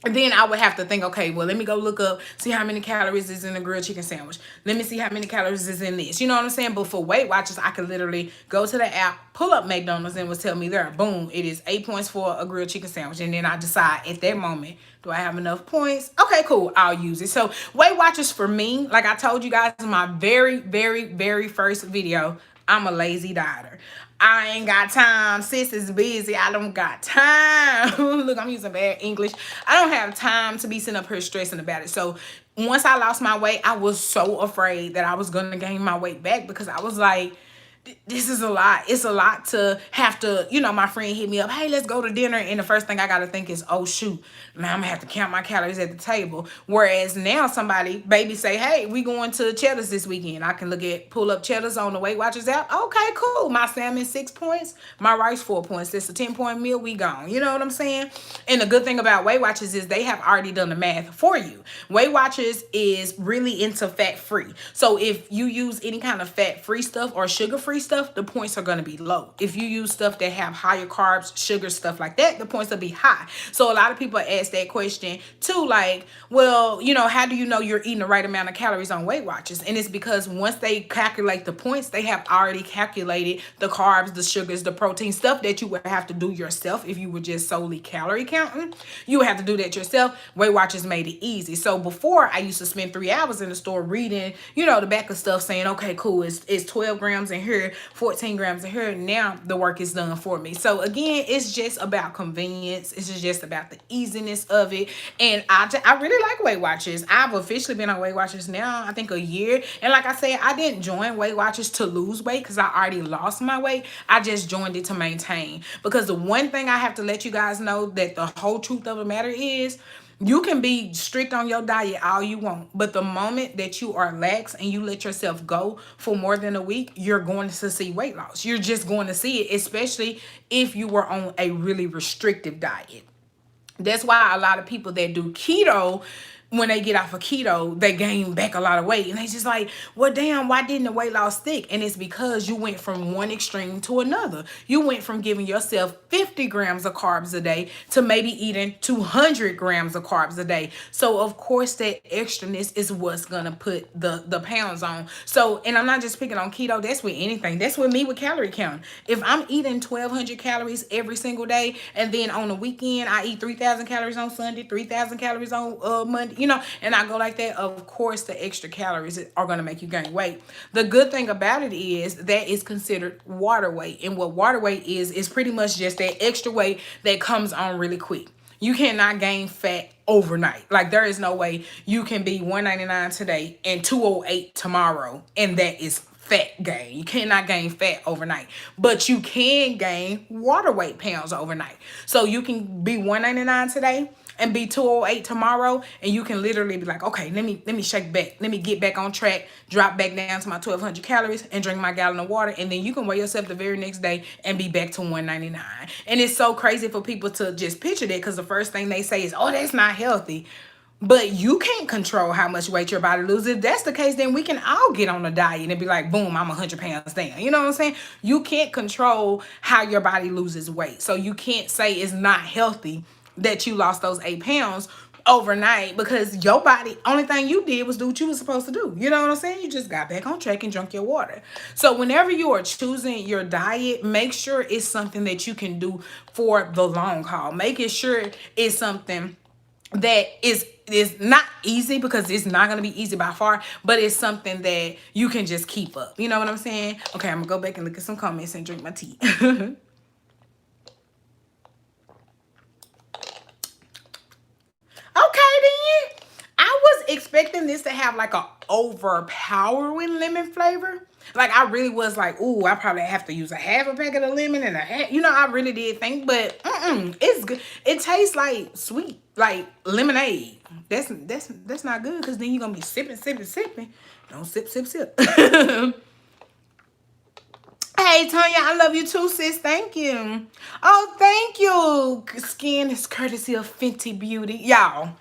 then I would have to think, okay, well, let me go look up, see how many calories is in a grilled chicken sandwich. Let me see how many calories is in this. You know what I'm saying? But for Weight Watchers, I could literally go to the app, pull up McDonald's, and it will tell me there, boom, it is 8 points for a grilled chicken sandwich. And then I decide at that moment, do I have enough points? Okay, cool, I'll use it. So Weight Watchers for me, like I told you guys in my very, very, very first video, I'm a lazy dieter. I ain't got time. Sis is busy. I don't got time. Look, I'm using bad English. I don't have time to be sitting up here stressing about it. So once I lost my weight, I was so afraid that I was going to gain my weight back, because I was like, this is a lot. It's a lot to have to, my friend hit me up, hey, let's go to dinner. And the first thing I got to think is, oh, shoot, man, I'm going to have to count my calories at the table. Whereas now somebody, baby, say, hey, we going to Cheddar's this weekend. I can pull up Cheddar's on the Weight Watchers app. Okay, cool. My salmon 6 points, my rice 4 points. That's a 10-point meal. We gone. You know what I'm saying? And the good thing about Weight Watchers is they have already done the math for you. Weight Watchers is really into fat-free. So if you use any kind of fat-free stuff or sugar-free stuff, the points are going to be low. If you use stuff that have higher carbs, sugar, stuff like that, the points will be high. So a lot of people ask that question too, like, well, how do you know you're eating the right amount of calories on Weight Watchers? And it's because once they calculate the points, they have already calculated the carbs, the sugars, the protein, stuff that you would have to do yourself if you were just solely calorie counting. You would have to do that yourself. Weight Watchers made it easy. So before, I used to spend 3 hours in the store reading, the back of stuff saying, okay, cool, it's 12 grams in here, 14 grams in here. Now the work is done for me. So again, it's just about convenience. It's just about the easiness of it. And I really like Weight Watchers. I've officially been on Weight Watchers now, I think, a year. And like I said, I didn't join Weight Watchers to lose weight because I already lost my weight. I just joined it to maintain. Because the one thing I have to let you guys know, that the whole truth of the matter is, you can be strict on your diet all you want, but the moment that you are lax and you let yourself go for more than a week, you're going to see weight loss. You're just going to see it, especially if you were on a really restrictive diet. That's why a lot of people that do keto, when they get off of keto, they gain back a lot of weight. And they just like, well, damn, why didn't the weight loss stick? And it's because you went from one extreme to another. You went from giving yourself 50 grams of carbs a day to maybe eating 200 grams of carbs a day. So, of course, that extraness is what's going to put the pounds on. So, and I'm not just picking on keto. That's with anything. That's with me with calorie count. If I'm eating 1,200 calories every single day, and then on the weekend, I eat 3,000 calories on Sunday, 3,000 calories on Monday, and I go like that, of course the extra calories are going to make you gain weight. The good thing about it is that is considered water weight. And what water weight is pretty much just that extra weight that comes on really quick. You cannot gain fat overnight. Like, there is no way you can be 199 today and 208 tomorrow, and that is fat gain. You cannot gain fat overnight, but you can gain water weight pounds overnight. So you can be 199 today and be 208 tomorrow, and you can literally be like, okay, let me shake back, let me get back on track, drop back down to my 1,200 calories and drink my gallon of water, and then you can weigh yourself the very next day and be back to 199. And it's so crazy for people to just picture that, because the first thing they say is, oh, that's not healthy. But you can't control how much weight your body loses. If that's the case, then we can all get on a diet and be like, boom, I'm 100 pounds down. You know what I'm saying? You can't control how your body loses weight. So you can't say it's not healthy that you lost those 8 pounds overnight, because your body, only thing you did was do what you were supposed to do. You know what I'm saying? You just got back on track and drunk your water. So whenever you are choosing your diet, make sure it's something that you can do for the long haul. Making sure it's something that is not easy, because it's not going to be easy by far, but it's something that you can just keep up. You know what I'm saying? Okay, I'm going to go back and look at some comments and drink my tea. Okay, then. I was expecting this to have like a overpowering lemon flavor. Like, I really was like, ooh, I probably have to use a half a packet of lemon and a half. I really did think, but it's good. It tastes like sweet, like lemonade. That's not good, because then you're gonna be sipping, sipping, sipping. Don't sip, sip, sip. Hey, Tanya, I love you too, sis. Thank you. Oh, thank you. Skin is courtesy of Fenty Beauty. Y'all.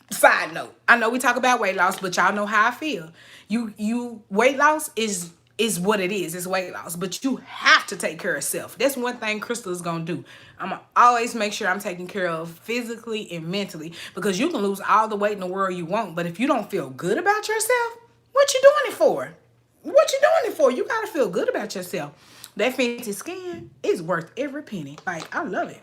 Side note, I know we talk about weight loss, but y'all know how I feel. You weight loss is what it is. It's weight loss, but you have to take care of self. That's one thing Crystal is gonna do. I'm gonna always make sure I'm taking care of physically and mentally, because you can lose all the weight in the world you want, but if you don't feel good about yourself, what you doing it for? What you doing it for? You gotta feel good about yourself. That Fenty skin is worth every penny. Like, I love it.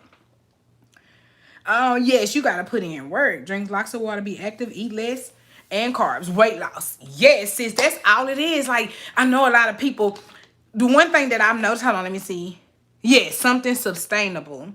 Oh, yes, you gotta put in work. Drink lots of water, be active, eat less, and carbs. Weight loss. Yes, sis, that's all it is. Like, I know a lot of people. The one thing that I've noticed, hold on, let me see. Yes, something sustainable.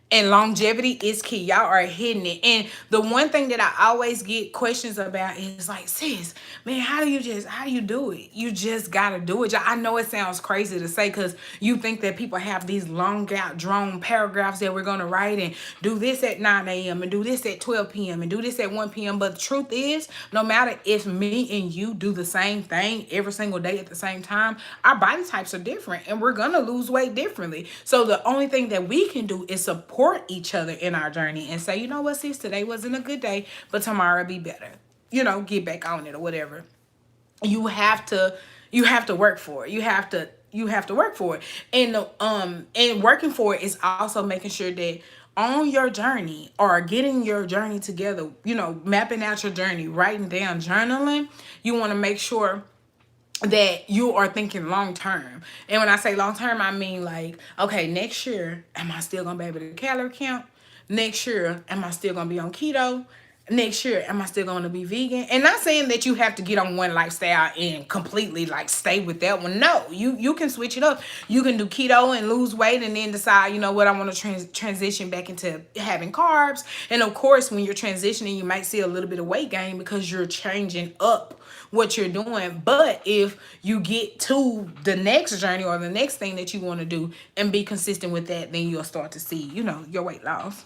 And longevity is key. Y'all are hitting it. And the one thing that I always get questions about is like, sis, man, how do you do it? You just gotta do it. I know it sounds crazy to say, because you think that people have these long out drawn paragraphs that we're gonna write and do this at 9 a.m. and do this at 12 p.m. and do this at 1 p.m. But the truth is, no matter if me and you do the same thing every single day at the same time, our body types are different and we're gonna lose weight differently. So the only thing that we can do is support each other in our journey and say, you know what, sis, today wasn't a good day, but tomorrow be better. Get back on it or whatever. You have to work for it. You have to work for it. And working for it is also making sure that on your journey, or getting your journey together, mapping out your journey, writing down, journaling, you want to make sure that you are thinking long term. And when I say long term, I mean like, okay, next year, am I still gonna be able to calorie count? Next year, am I still gonna be on keto? Next year, am I still gonna be vegan? And not saying that you have to get on one lifestyle and completely like stay with that one. No, you can switch it up. You can do keto and lose weight, and then decide, you know what, I want to transition back into having carbs. And of course, when you're transitioning, you might see a little bit of weight gain because you're changing up what you're doing. But if you get to the next journey or the next thing that you want to do and be consistent with that, then you'll start to see, your weight loss.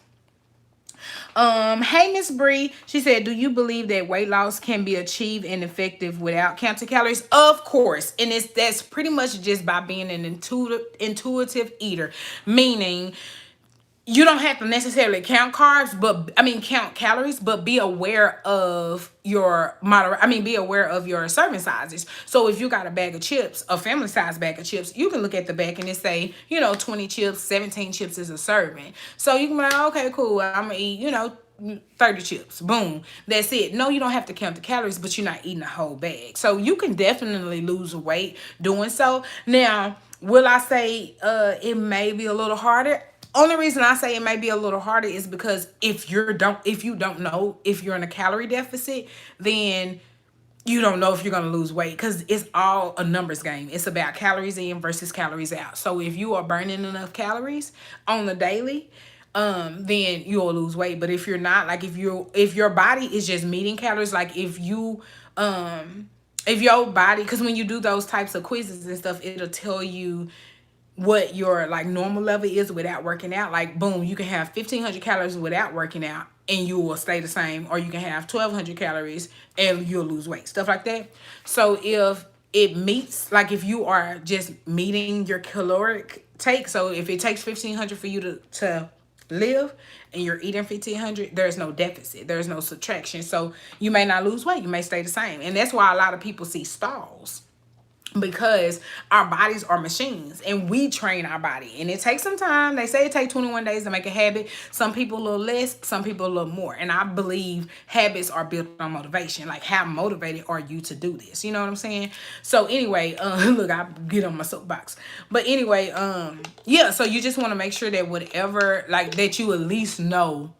Hey, Miss Bree, she said, do you believe that weight loss can be achieved and effective without counting calories? Of course. And that's pretty much just by being an intuitive eater, meaning you don't have to necessarily count carbs, but I mean count calories, but be aware of your be aware of your serving sizes. So if you got a bag of chips, a family size bag of chips, you can look at the back and it say, 20 chips, 17 chips is a serving. So you can be like, okay, cool, I'm gonna eat, 30 chips. Boom. That's it. No, you don't have to count the calories, but you're not eating a whole bag. So you can definitely lose weight doing so. Now, will I say it may be a little harder? Only reason I say it may be a little harder is because if you don't know if you're in a calorie deficit, then you don't know if you're going to lose weight, because it's all a numbers game. It's about calories in versus calories out. So if you are burning enough calories on the daily, then you'll lose weight. But if you're not, like if your body is just meeting calories, like if your body, because when you do those types of quizzes and stuff, it'll tell you what your like normal level is without working out. Like boom, you can have 1,500 calories without working out and you will stay the same, or you can have 1,200 calories and you'll lose weight, stuff like that. So if it meets, like if you are just meeting your caloric take, so if it takes 1,500 for you to live and you're eating 1,500, there's no deficit, there's no subtraction. So you may not lose weight, you may stay the same. And that's why a lot of people see stalls, because our bodies are machines and we train our body, and it takes some time. They say it takes 21 days to make a habit. Some people a little less, some people a little more. And I believe habits are built on motivation. Like, how motivated are you to do this? You know what I'm saying? So anyway, look, I get on my soapbox. But anyway, yeah, so you just want to make sure that whatever, like, that you at least know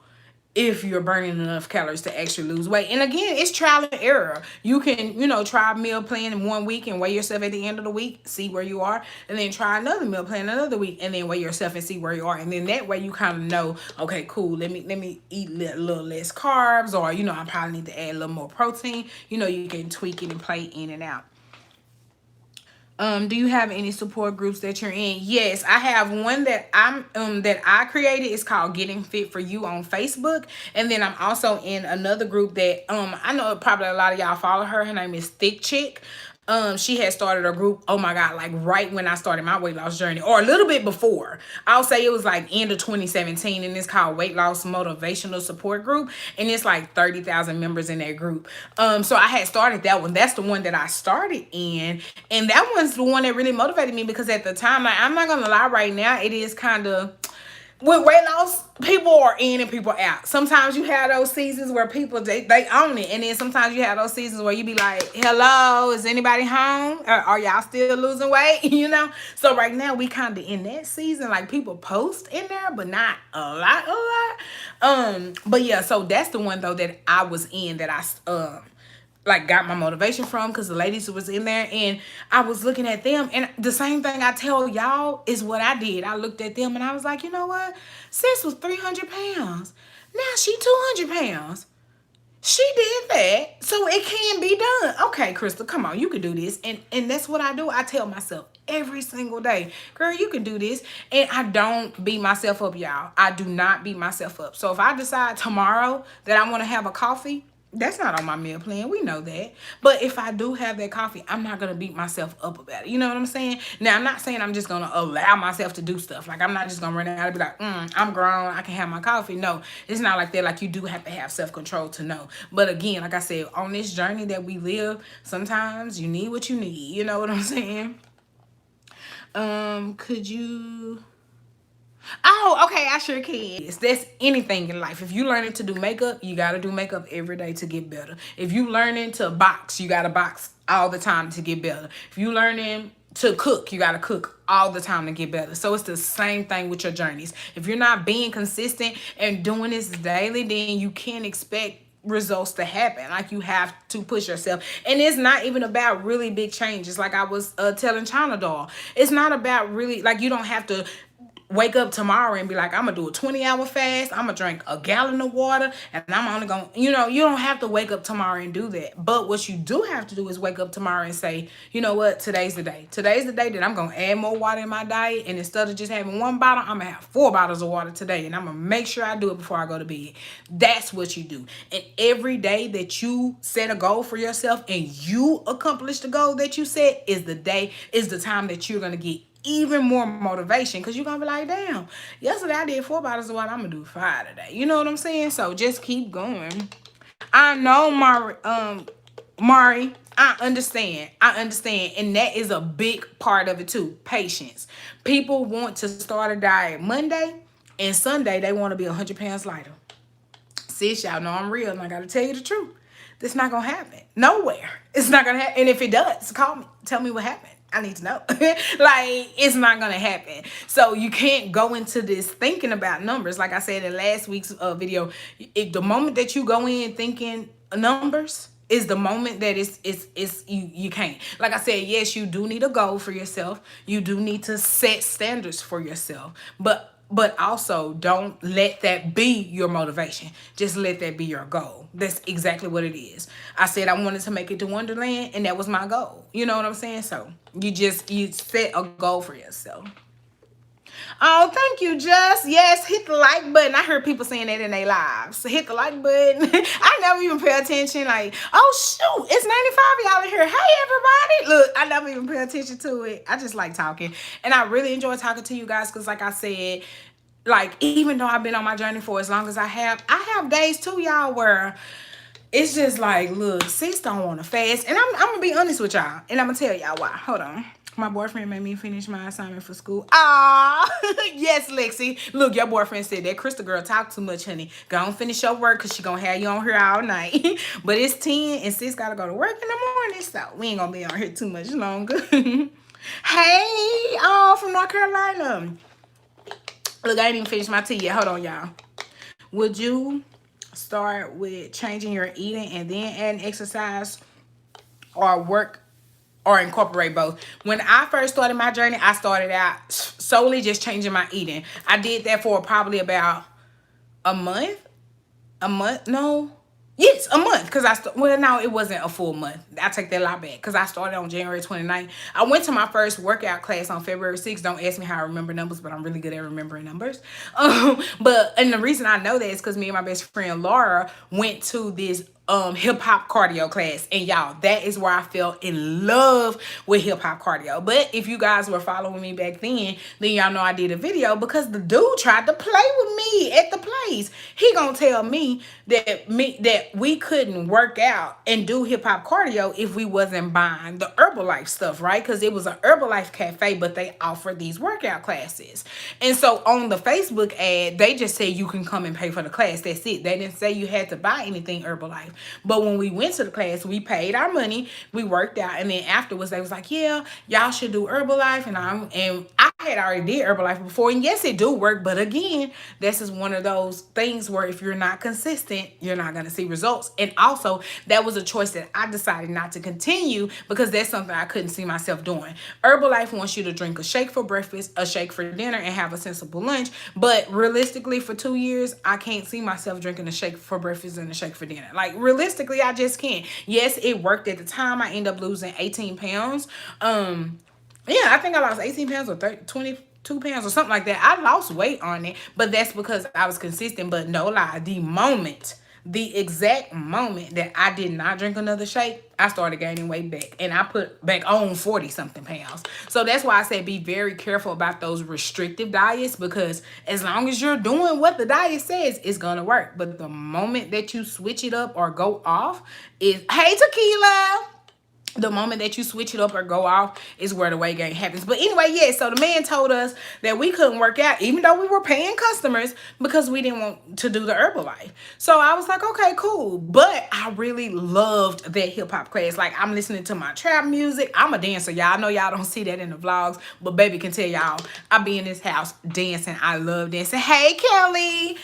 if you're burning enough calories to actually lose weight. And again, it's trial and error. You can, try a meal plan in 1 week and weigh yourself at the end of the week, see where you are, and then try another meal plan another week and then weigh yourself and see where you are. And then that way you kind of know, okay, cool, let me eat a little less carbs, or, I probably need to add a little more protein. You can tweak it and play in and out. Do you have any support groups that you're in? Yes, I have one that I created. It's called Getting Fit for You on Facebook. And then I'm also in another group that I know probably a lot of y'all follow her. Her name is Thick Chick. She had started a group, oh my God, like right when I started my weight loss journey, or a little bit before. I'll say it was like end of 2017, and it's called Weight Loss Motivational Support Group, and it's like 30,000 members in that group. So I had started that one. That's the one that I started in, and that one's the one that really motivated me, because at the time, like, I'm not gonna lie, right now it is kind of, with weight loss, people are in and people out. Sometimes you have those seasons where people, they own it. And then sometimes you have those seasons where you be like, hello, is anybody home? Or are y'all still losing weight? So right now we kind of in that season. Like, people post in there, but not a lot. But yeah, so that's the one though that I was in, that I like got my motivation from, because the ladies was in there and I was looking at them, and the same thing I tell y'all is what I did. I looked at them and I was like, you know what? Sis was 300 pounds. Now she 200 pounds. She did that, so it can be done. Okay, Crystal, come on, you can do this. And that's what I do. I tell myself every single day, girl, you can do this. And I don't beat myself up, y'all. I do not beat myself up. So if I decide tomorrow that I want to have a coffee, that's not on my meal plan. We know that. But if I do have that coffee, I'm not going to beat myself up about it. You know what I'm saying? Now, I'm not saying I'm just going to allow myself to do stuff. Like, I'm not just going to run out and be like, I'm grown, I can have my coffee. No, it's not like that. Like, you do have to have self-control to know. But again, like I said, on this journey that we live, sometimes you need what you need. You know what I'm saying? Could you... Oh, okay, I sure can. That's anything in life. If you learning to do makeup, you got to do makeup every day to get better. If you learning to box, you got to box all the time to get better. If you learning to cook, you got to cook all the time to get better. So it's the same thing with your journeys. If you're not being consistent and doing this daily, then you can't expect results to happen. Like, you have to push yourself. And it's not even about really big changes. Like I was telling China Doll, it's not about really, like, you don't have to wake up tomorrow and be like, I'm gonna do a 20-hour fast, I'm gonna drink a gallon of water, and I'm only gonna, you don't have to wake up tomorrow and do that. But what you do have to do is wake up tomorrow and say, you know what, today's the day. Today's the day that I'm gonna add more water in my diet, and instead of just having 1 bottle, I'm gonna have 4 bottles of water today, and I'm gonna make sure I do it before I go to bed. That's what you do. And every day that you set a goal for yourself and you accomplish the goal that you set is the day, is the time that you're gonna get even more motivation, because you're gonna be like, damn, yesterday I did 4 bottles of water, I'm gonna do 5 today. You know what I'm saying? So just keep going. I know, Mari, I understand. And that is a big part of it too. Patience. People want to start a diet Monday, and Sunday they want to be 100 pounds lighter. Sis, y'all know I'm real, and I gotta tell you the truth. That's not gonna happen. Nowhere. It's not gonna happen. And if it does, call me. Tell me what happened. I need to know. Like, it's not gonna happen. So you can't go into this thinking about numbers. Like I said in last week's video, the moment that you go in thinking numbers is the moment that you can't. Like I said, yes, you do need a goal for yourself. You do need to set standards for yourself. But also, don't let that be your motivation. Just let that be your goal. That's exactly what it is. I said I wanted to make it to Wonderland, and that was my goal. You know what I'm saying? So you set a goal for yourself. Oh, thank you, Just. Yes, hit the like button. I heard people saying that in their lives. So hit the like button. I never even pay attention. Like, oh, shoot, it's 95 of y'all in here. Hey, everybody. Look, I never even pay attention to it. I just like talking. And I really enjoy talking to you guys because, like I said, like, even though I've been on my journey for as long as I have days too, y'all, where it's just like, look, sis don't want to fast. And I'm going to be honest with y'all. And I'm going to tell y'all why. Hold on. My boyfriend made me finish my assignment for school. Ah, yes, Lexi. Look, your boyfriend said that Krista girl talk too much, honey. Go on finish your work because she going to have you on here all night. But it's 10 and sis got to go to work in the morning. So we ain't going to be on here too much longer. Hey, from North Carolina. Look, I ain't even finished my tea yet. Hold on, y'all. Would you start with changing your eating and then adding exercise, or work, or incorporate both? When I first started my journey, I started out solely just changing my eating. I did that for probably about a month. No. Yes, a month. Because well, no, it wasn't a full month. I take that a lot back. Because I started on January 29th. I went to my first workout class on February 6th. Don't ask me how I remember numbers, but I'm really good at remembering numbers. And the reason I know that is because me and my best friend Laura went to this hip-hop cardio class, and y'all, that is where I fell in love with hip-hop cardio. But if you guys were following me back then y'all know I did a video because the dude tried to play with me at the place. He gonna tell me that we couldn't work out and do hip-hop cardio if we wasn't buying the Herbalife stuff, right? Because it was an Herbalife cafe, but they offered these workout classes. And so on the Facebook ad, they just said you can come and pay for the class. That's it. They didn't say you had to buy anything Herbalife. But when we went to the class, we paid our money, we worked out, and then afterwards they was like, yeah, y'all should do Herbalife. And I had already did Herbalife before, and yes, it do work, but again, this is one of those things where if you're not consistent, you're not going to see results. And also, that was a choice that I decided not to continue because that's something I couldn't see myself doing. Herbalife wants you to drink a shake for breakfast, a shake for dinner, and have a sensible lunch. But realistically, for 2 years, I can't see myself drinking a shake for breakfast and a shake for dinner. Like, realistically, I just can't. Yes, it worked at the time. I ended up losing 18 pounds. Yeah, I think I lost 18 pounds or 22 pounds or something like that. I lost weight on it, but that's because I was consistent. But no lie, the exact moment that I did not drink another shake, I started gaining weight back, and I put back on 40 something pounds. So that's why I say be very careful about those restrictive diets, because as long as you're doing what the diet says, it's gonna work. But the moment that you switch it up or go off is, hey, Tequila, the moment that you switch it up or go off is where the weight gain happens. But anyway, yeah, so the man told us that we couldn't work out even though we were paying customers because we didn't want to do the Herbalife. So I was like, okay, cool. But I really loved that hip-hop class. Like, I'm listening to my trap music. I'm a dancer, y'all. I know y'all don't see that in the vlogs, but baby can tell y'all I be in this house dancing. I love dancing. Hey, Kelly.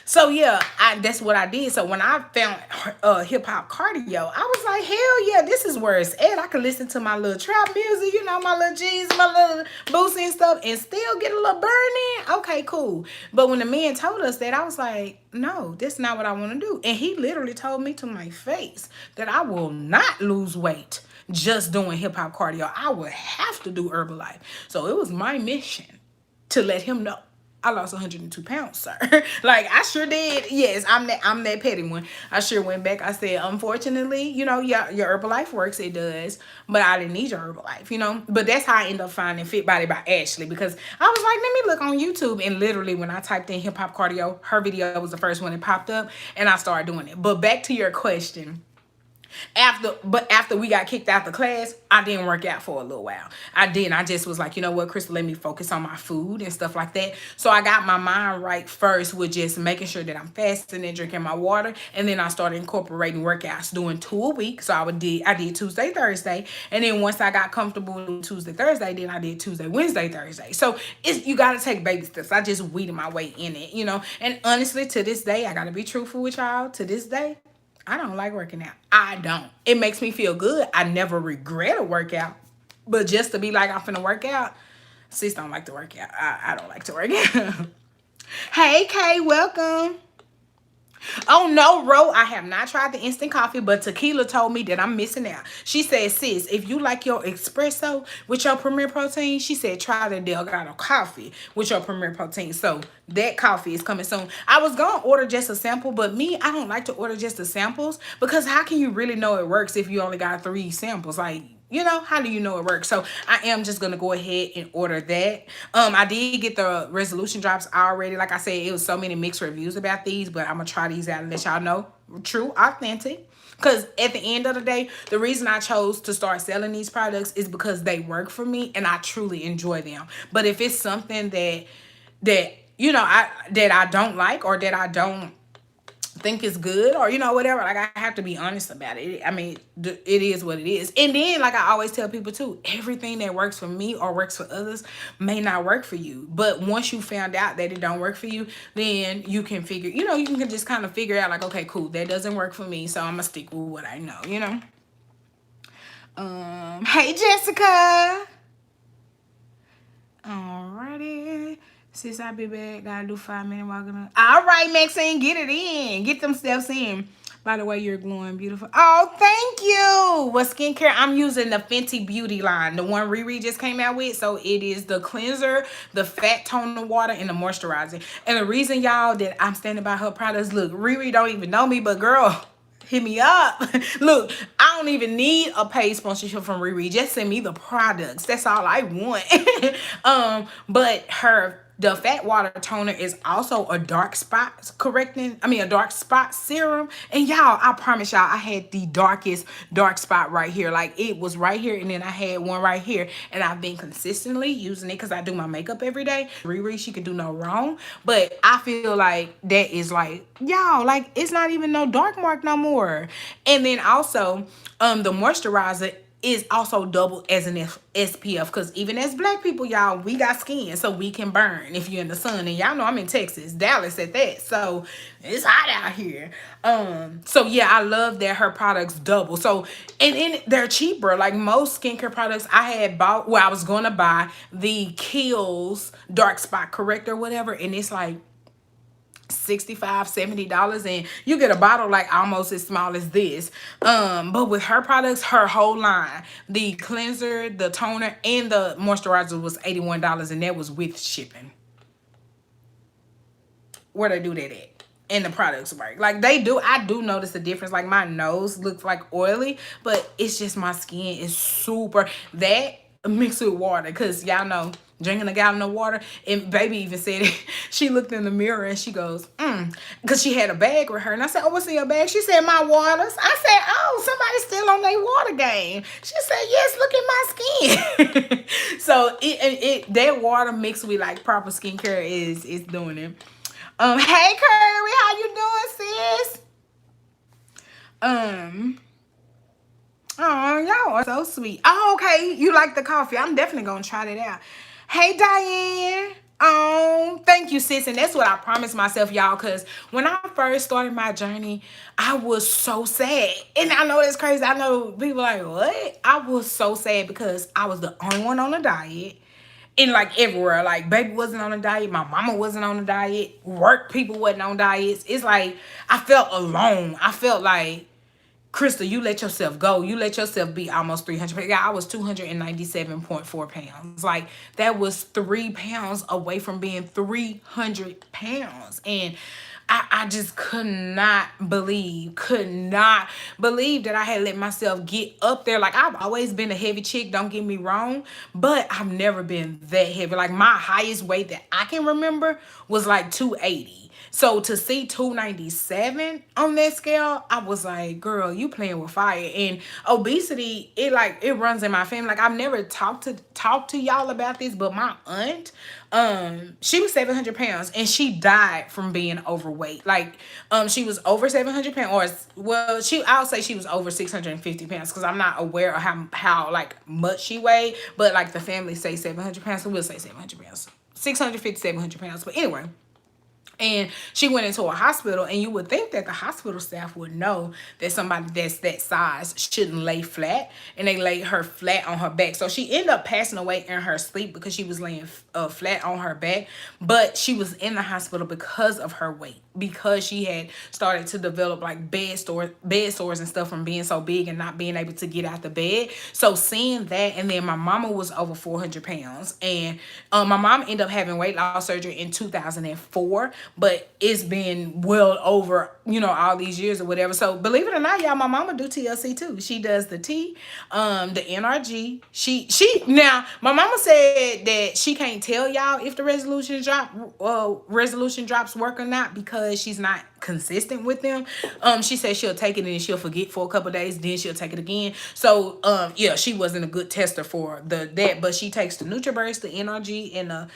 So yeah, that's what I did. So when I found hip-hop cardio, I was like, hell yeah, this is where it's at. I can listen to my little trap music, you know, my little G's, my little boosie and stuff, and still get a little burn in. Okay, cool. But when the man told us that, I was like, no, that's not what I want to do. And he literally told me to my face that I will not lose weight just doing hip-hop cardio. I would have to do Herbalife. So it was my mission to let him know I lost 102 pounds, sir. Like, I sure did. Yes, I'm that petty one. I sure went back. I said, unfortunately, yeah, your Herbalife works, it does, but I didn't need your Herbalife. But that's how I ended up finding Fit Body by Ashley, because I was like, let me look on YouTube, and literally when I typed in hip hop cardio, her video was the first one that popped up, and I started doing it. But back to your question. After we got kicked out the class, I didn't work out for a little while. I didn't. I just was like, you know what, Crystal, let me focus on my food and stuff like that. So I got my mind right first with just making sure that I'm fasting and drinking my water. And then I started incorporating workouts, doing 2 a week. So I did Tuesday, Thursday. And then once I got comfortable with Tuesday, Thursday, then I did Tuesday, Wednesday, Thursday. So you gotta take baby steps. I just weeded my way in it. And honestly, to this day, I gotta be truthful with y'all. To this day, I don't like working out. I don't. It makes me feel good. I never regret a workout. But just to be like, I'm finna work out, sis don't like to work out. I don't like to work out. Hey, Kay, welcome. Oh no, Ro, I have not tried the instant coffee, but Tequila told me that I'm missing out. She said, sis, if you like your espresso with your Premier Protein, she said, try the Delgado coffee with your Premier Protein. So that coffee is coming soon. I was going to order just a sample, but I don't like to order just the samples, because how can you really know it works if you only got 3 samples? Like, how do you know it works? So I am just gonna go ahead and order that. I did get the resolution drops already. Like I said, it was so many mixed reviews about these, but I'm gonna try these out and let y'all know true, authentic. Because at the end of the day, the reason I chose to start selling these products is because they work for me and I truly enjoy them. But if it's something that I don't like, or that I don't think it's good, or whatever, like, I have to be honest about it. I mean, it is what it is. And then, like I always tell people too, everything that works for me or works for others may not work for you. But once you found out that it don't work for you, then you can figure, you can just kind of figure out, like, okay, cool, that doesn't work for me, so I'm gonna stick with what I know. Hey, Jessica. Alrighty. Sis, I'll be back. Gotta do 5-minute walking up. All right, Maxine, get it in. Get them steps in. By the way, you're glowing beautiful. Oh, thank you. What skincare? I'm using the Fenty Beauty line, the one Riri just came out with. So it is the cleanser, the fat toner water, and the moisturizer. And the reason, y'all, that I'm standing by her products, look, Riri don't even know me, but girl, hit me up. Look, I don't even need a paid sponsorship from Riri. Just send me the products. That's all I want. But the fat water toner is also a dark spot a dark spot serum. And y'all, I promise y'all, I had the darkest dark spot right here. Like, it was right here, and then I had one right here. And I've been consistently using it because I do my makeup every day. Riri, she could do no wrong. But I feel like that is like, y'all, like, it's not even no dark mark no more. And then also, the moisturizer is also double as an SPF, because even as black people, y'all, we got skin, so we can burn if you're in the sun. And y'all know I'm in Texas, Dallas at that, so it's hot out here. So yeah, I love that her products double. So and they're cheaper. Like most skincare products I had bought, I was gonna buy the Kiehl's dark spot corrector or whatever, and it's like $65-$70, and you get a bottle like almost as small as this. But with her products, her whole line, the cleanser, the toner, and the moisturizer was $81, and that was with shipping. Where they do that at? And the products work. Like, I do notice a difference. Like, my nose looks like oily, but it's just my skin is super. That mixed with water, because y'all know, drinking a gallon of water. And baby even said it. She looked in the mirror and she goes, because she had a bag with her. And I said, oh, what's in your bag? She said, my waters. I said, oh, somebody's still on their water game. She said, yes, look at my skin. So that water mixed with like proper skincare is doing it. Hey Curry, how you doing, sis? Oh, y'all are so sweet. Oh, okay. You like the coffee. I'm definitely gonna try that out. Hey, Diane. Oh, thank you, sis. And that's what I promised myself, y'all, because when I first started my journey, I was so sad. And I know that's crazy. I know people are like, what? I was so sad because I was the only one on a diet. And like everywhere, like baby wasn't on a diet, my mama wasn't on a diet, work people wasn't on diets. It's like I felt alone. I felt like Crystal, you let yourself go. You let yourself be almost 300 pounds. Yeah, I was 297.4 pounds. Like, that was 3 pounds away from being 300 pounds. And I just could not believe that I had let myself get up there. Like, I've always been a heavy chick, don't get me wrong, but I've never been that heavy. Like, my highest weight that I can remember was like 280. So to see 297 on that scale, I was like, girl, you playing with fire. And obesity, it runs in my family. Like, I've never talked to y'all about this, but my aunt, she was 700 pounds and she died from being overweight. Like, she was over 700 pounds, or well, I'll say she was over 650 pounds, because I'm not aware of how like much she weighed, but like the family say 700 pounds, so we'll say 700 pounds, 650, 700 pounds. But anyway, and she went into a hospital, and you would think that the hospital staff would know that somebody that's that size shouldn't lay flat, and they laid her flat on her back. So she ended up passing away in her sleep because she was laying flat on her back, but she was in the hospital because of her weight, because she had started to develop like bed sores and stuff from being so big and not being able to get out the bed. So seeing that, and then my mama was over 400 pounds, and my mom ended up having weight loss surgery in 2004, but it's been well over, all these years or whatever. So believe it or not, y'all, my mama do TLC too. She does the T, the NRG. Now my mama said that she can't tell y'all if the resolution drops work or not, because she's not consistent with them. She said she'll take it and she'll forget for a couple days, then she'll take it again. So yeah, she wasn't a good tester for that, but she takes the NurtrBurst, the NRG, and the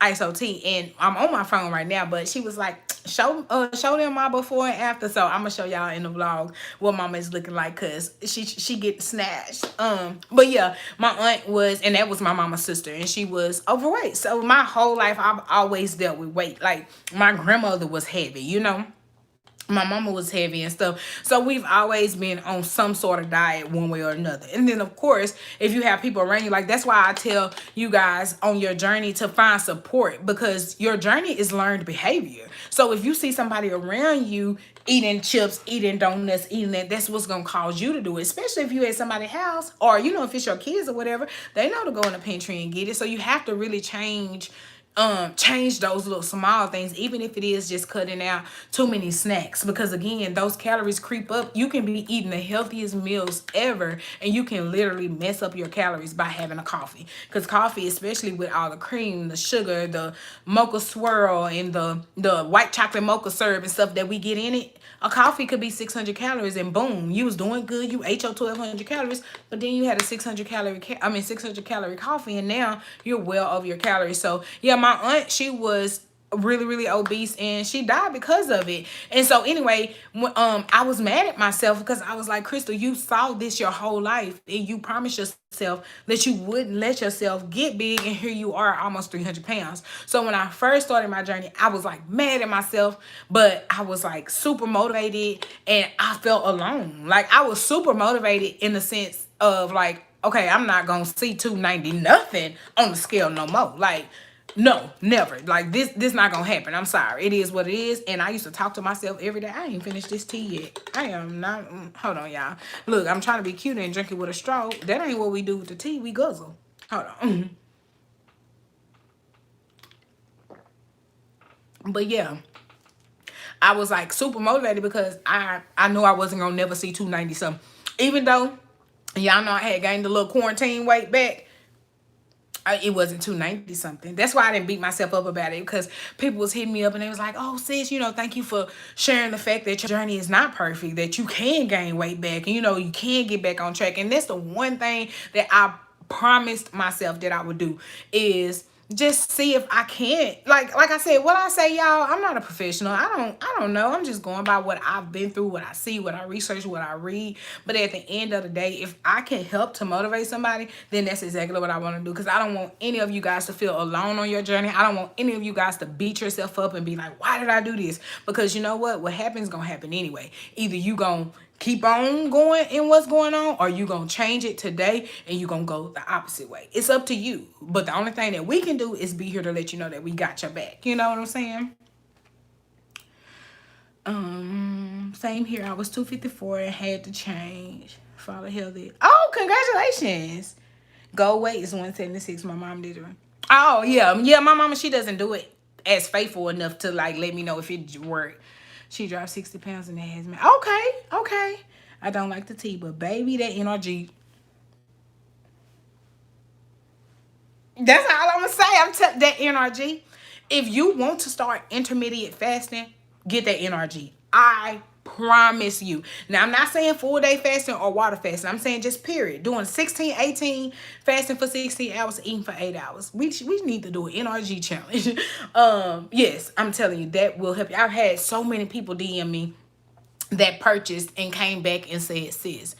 Iaso T. And I'm on my phone right now, but she was like, show them my before and after. So I'm gonna show y'all in the vlog what mama is looking like, because she get snatched. But yeah, my aunt was, and that was my mama's sister, and she was overweight. So my whole life I've always dealt with weight. Like, my grandmother was heavy, my mama was heavy and stuff. So we've always been on some sort of diet one way or another. And then of course, if you have people around you, like, that's why I tell you guys on your journey to find support, because your journey is learned behavior. So if you see somebody around you eating chips, eating donuts, eating that's what's gonna cause you to do it. Especially if you at somebody's house, or if it's your kids or whatever, they know to go in the pantry and get it. So you have to really change those little small things, even if it is just cutting out too many snacks, because again, those calories creep up. You can be eating the healthiest meals ever, and you can literally mess up your calories by having a coffee, because coffee, especially with all the cream, the sugar, the mocha swirl, and the white chocolate mocha syrup and stuff that we get in it, a coffee could be 600 calories, and boom, you was doing good. You ate your 1,200 calories, but then you had a 600 calorie coffee, and now you're well over your calories. So yeah, my aunt, she was really, really obese, and she died because of it. And so anyway, I was mad at myself, because I was like, Crystal, you saw this your whole life, and you promised yourself that you wouldn't let yourself get big, and here you are, almost 300 pounds. So when I first started my journey, I was like mad at myself, but I was like super motivated, and I felt alone. Like, I was super motivated in the sense of like, okay, I'm not gonna see 290 nothing on the scale no more. Like, no, never. Like, this not gonna happen. I'm sorry. It is what it is. And I used to talk to myself every day. I ain't finished this tea yet. I am not. Hold on, y'all. Look, I'm trying to be cute and drink it with a straw. That ain't what we do with the tea. We guzzle. Hold on. But yeah, I was like super motivated, because I knew I wasn't gonna never see 290 something. Even though y'all know I had gained a little quarantine weight back, it wasn't 290 something. That's why I didn't beat myself up about it, because people was hitting me up and they was like, oh sis, thank you for sharing the fact that your journey is not perfect, that you can gain weight back, and you can get back on track. And that's the one thing that I promised myself that I would do, is just see if I can't. Like I said, what I say, y'all, I'm not a professional. I don't know. I'm just going by what I've been through, what I see, what I research, what I read. But at the end of the day, if I can help to motivate somebody, then that's exactly what I want to do. Because I don't want any of you guys to feel alone on your journey. I don't want any of you guys to beat yourself up and be like, why did I do this? Because you know what happens gonna happen anyway. Either you gonna keep on going in what's going on, or you gonna change it today and you gonna go the opposite way. It's up to you. But the only thing that we can do is be here to let you know that we got your back. You know what I'm saying? Same here. I was 254 and had to change. Follow healthy. Oh, congratulations. Goal weight is 176. My mom did it. Oh yeah, yeah. My mama, she doesn't do it as faithful enough to like let me know if it worked. She dropped 60 pounds and that has me. Okay, okay. I don't like the tea, but baby, that NRG. That's all I'm gonna say. That NRG. If you want to start intermediate fasting, get that NRG. I promise you. Now I'm not saying full day fasting or water fasting. I'm saying just period. Doing 16, 18, fasting for 16 hours, eating for 8 hours. We need to do an NRG challenge. Yes, I'm telling you that will help you. I've had so many people DM me that purchased and came back and said, sis,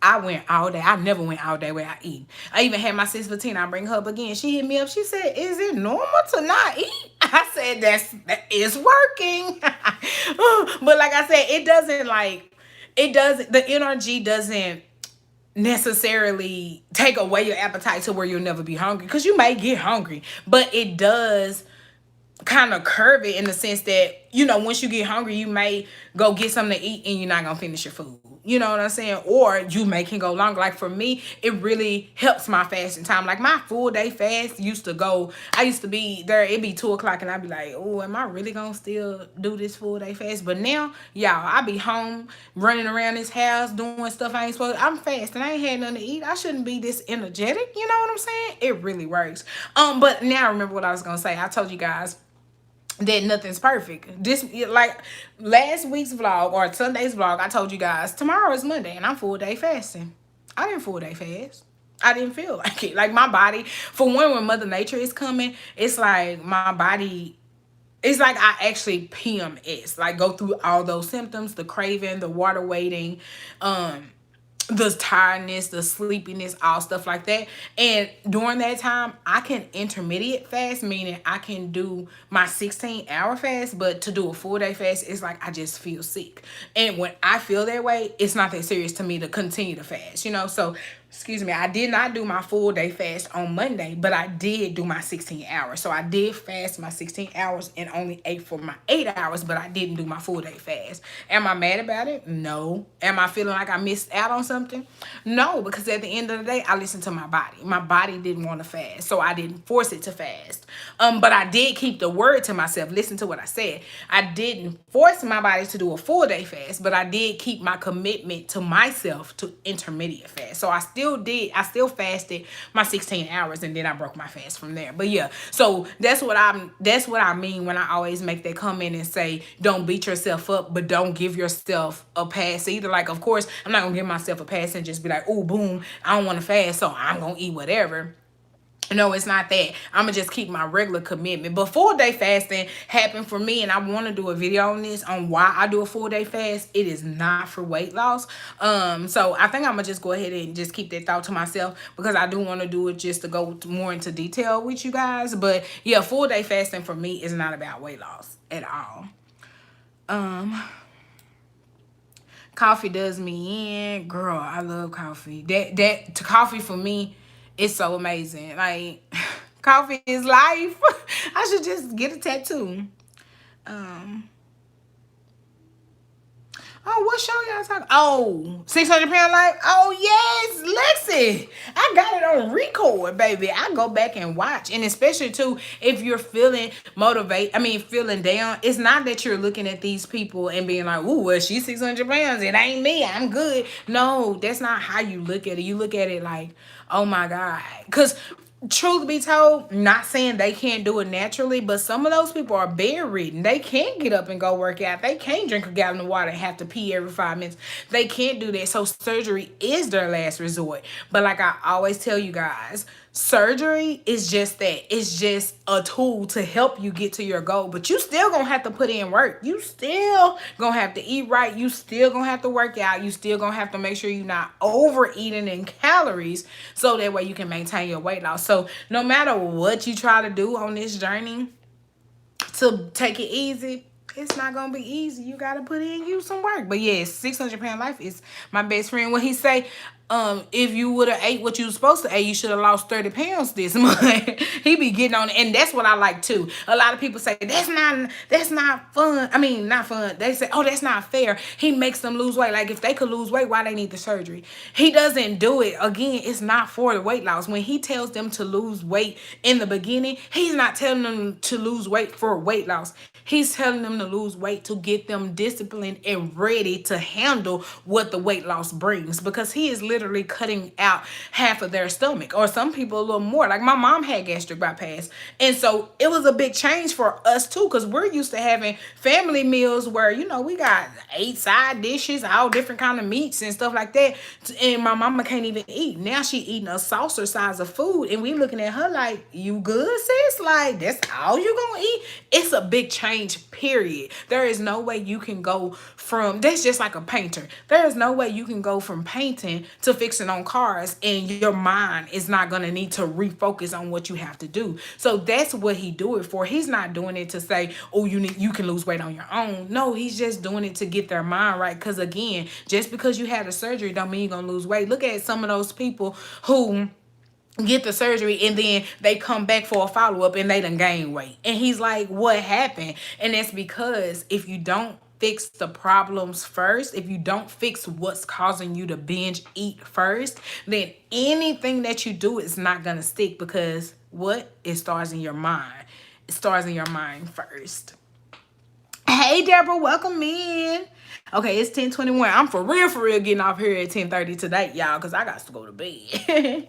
I went all day. I never went all day without eating. I even had my sis Fatina. I bring her up again. She hit me up. She said, is it normal to not eat? I said, that is working. But like I said, the NRG doesn't necessarily take away your appetite to where you'll never be hungry. Because you may get hungry. But it does kind of curve it in the sense that, once you get hungry, you may go get something to eat and you're not gonna finish your food. You know what I'm saying? Or can go longer. Like for me, it really helps my fasting time. Like my full day fast I used to be there, it'd be 2 o'clock and I'd be like, oh, am I really gonna still do this full day fast? But now, y'all, I be home running around this house doing stuff I ain't supposed to. I'm fasting. I ain't had nothing to eat. I shouldn't be this energetic. You know what I'm saying? It really works. But now I remember what I was gonna say. I told you guys that nothing's perfect. This, like last week's vlog or Sunday's vlog, I told you guys tomorrow is Monday and I'm full day fasting. I didn't full day fast. I didn't feel like it. Like my body, for one, when Mother Nature is coming, it's like my body, it's like I actually PMS, like go through all those symptoms, the craving, the water waiting, the tiredness, the sleepiness, all stuff like that. And during that time, I can intermediate fast, meaning I can do my 16-hour fast, but to do a full day fast, it's like I just feel sick. And when I feel that way, it's not that serious to me to continue to fast, So, excuse me, I did not do my full day fast on Monday, but I did do my 16 hours. So I did fast my 16 hours and only ate for my 8 hours, but I didn't do my full day fast. Am I mad about it? No. Am I feeling like I missed out on something? No, because at the end of the day, I listened to my body. My body didn't want to fast, so I didn't force it to fast. But I did keep the word to myself. Listen to what I said. I didn't force my body to do a full day fast, but I did keep my commitment to myself to intermediate fast. So I still fasted my 16 hours and then I broke my fast from there. But yeah, so that's what I mean when I always make that comment and say, don't beat yourself up, but don't give yourself a pass either. Like, of course, I'm not gonna give myself a pass and just be like, oh, boom, I don't want to fast, so I'm gonna eat whatever. No, it's not that. I'm going to just keep my regular commitment. But full day fasting happened for me, and I want to do a video on this, on why I do a full day fast. It is not for weight loss. So I think I'm going to just go ahead and just keep that thought to myself, because I do want to do it just to go more into detail with you guys. But yeah, full day fasting for me is not about weight loss at all. Coffee does me in. Girl, I love coffee. That coffee for me, it's so amazing. Like, coffee is life. I should just get a tattoo. Oh, what show y'all talking? Oh, 600 Pound Life? Oh, yes. Listen, I got it on record, baby. I go back and watch. And especially, too, if you're feeling feeling down, it's not that you're looking at these people and being like, ooh, well, she's 600 pounds. It ain't me. I'm good. No, that's not how you look at it. You look at it like, oh, my God. Because truth be told, not saying they can't do it naturally, but some of those people are bedridden. They can't get up and go work out. They can't drink a gallon of water and have to pee every 5 minutes. They can't do that. So surgery is their last resort. But like I always tell you guys, surgery is just that. It's just a tool to help you get to your goal. But you still gonna have to put in work. You still gonna have to eat right. You still gonna have to work out. You still gonna have to make sure you're not overeating in calories, so that way you can maintain your weight loss. So no matter what you try to do on this journey to take it easy, it's not gonna be easy. You gotta put in you some work. But yes, 600 pound life is my best friend. When he say, if you would have ate what you was supposed to eat, you should have lost 30 pounds this month. He be getting on it, and that's what I like too. A lot of people say that's not fun. I mean, not fun. They say, oh, that's not fair. He makes them lose weight. Like if they could lose weight, why they need the surgery? He doesn't do it. Again, it's not for the weight loss. When he tells them to lose weight in the beginning, he's not telling them to lose weight for weight loss. He's telling them to lose weight to get them disciplined and ready to handle what the weight loss brings, because he is literally cutting out half of their stomach, or some people a little more. Like my mom had gastric bypass, and so it was a big change for us too, because we're used to having family meals where, you know, we got 8 side dishes, all different kind of meats and stuff like that, and my mama can't even eat. Now she eating a saucer size of food, and we looking at her like, you good, sis? Like that's all you gonna eat? It's a big change, period. There is no way you can go from, that's just like a painter. There is no way you can go from painting to fixing on cars and your mind is not going to need to refocus on what you have to do. So that's what he do it for. He's not doing it to say, oh, you can lose weight on your own. No, he's just doing it to get their mind right. Because again, just because you had a surgery don't mean you're going to lose weight. Look at some of those people who get the surgery and then they come back for a follow-up and they done gain weight, and he's like, what happened? And that's because if you don't fix the problems first, if you don't fix what's causing you to binge eat first, then anything that you do is not gonna stick, because what? It starts in your mind. It starts in your mind first. Hey Deborah, welcome in. Okay, it's 10:21. I'm for real getting off here at 10:30 today, y'all, because I got to go to bed.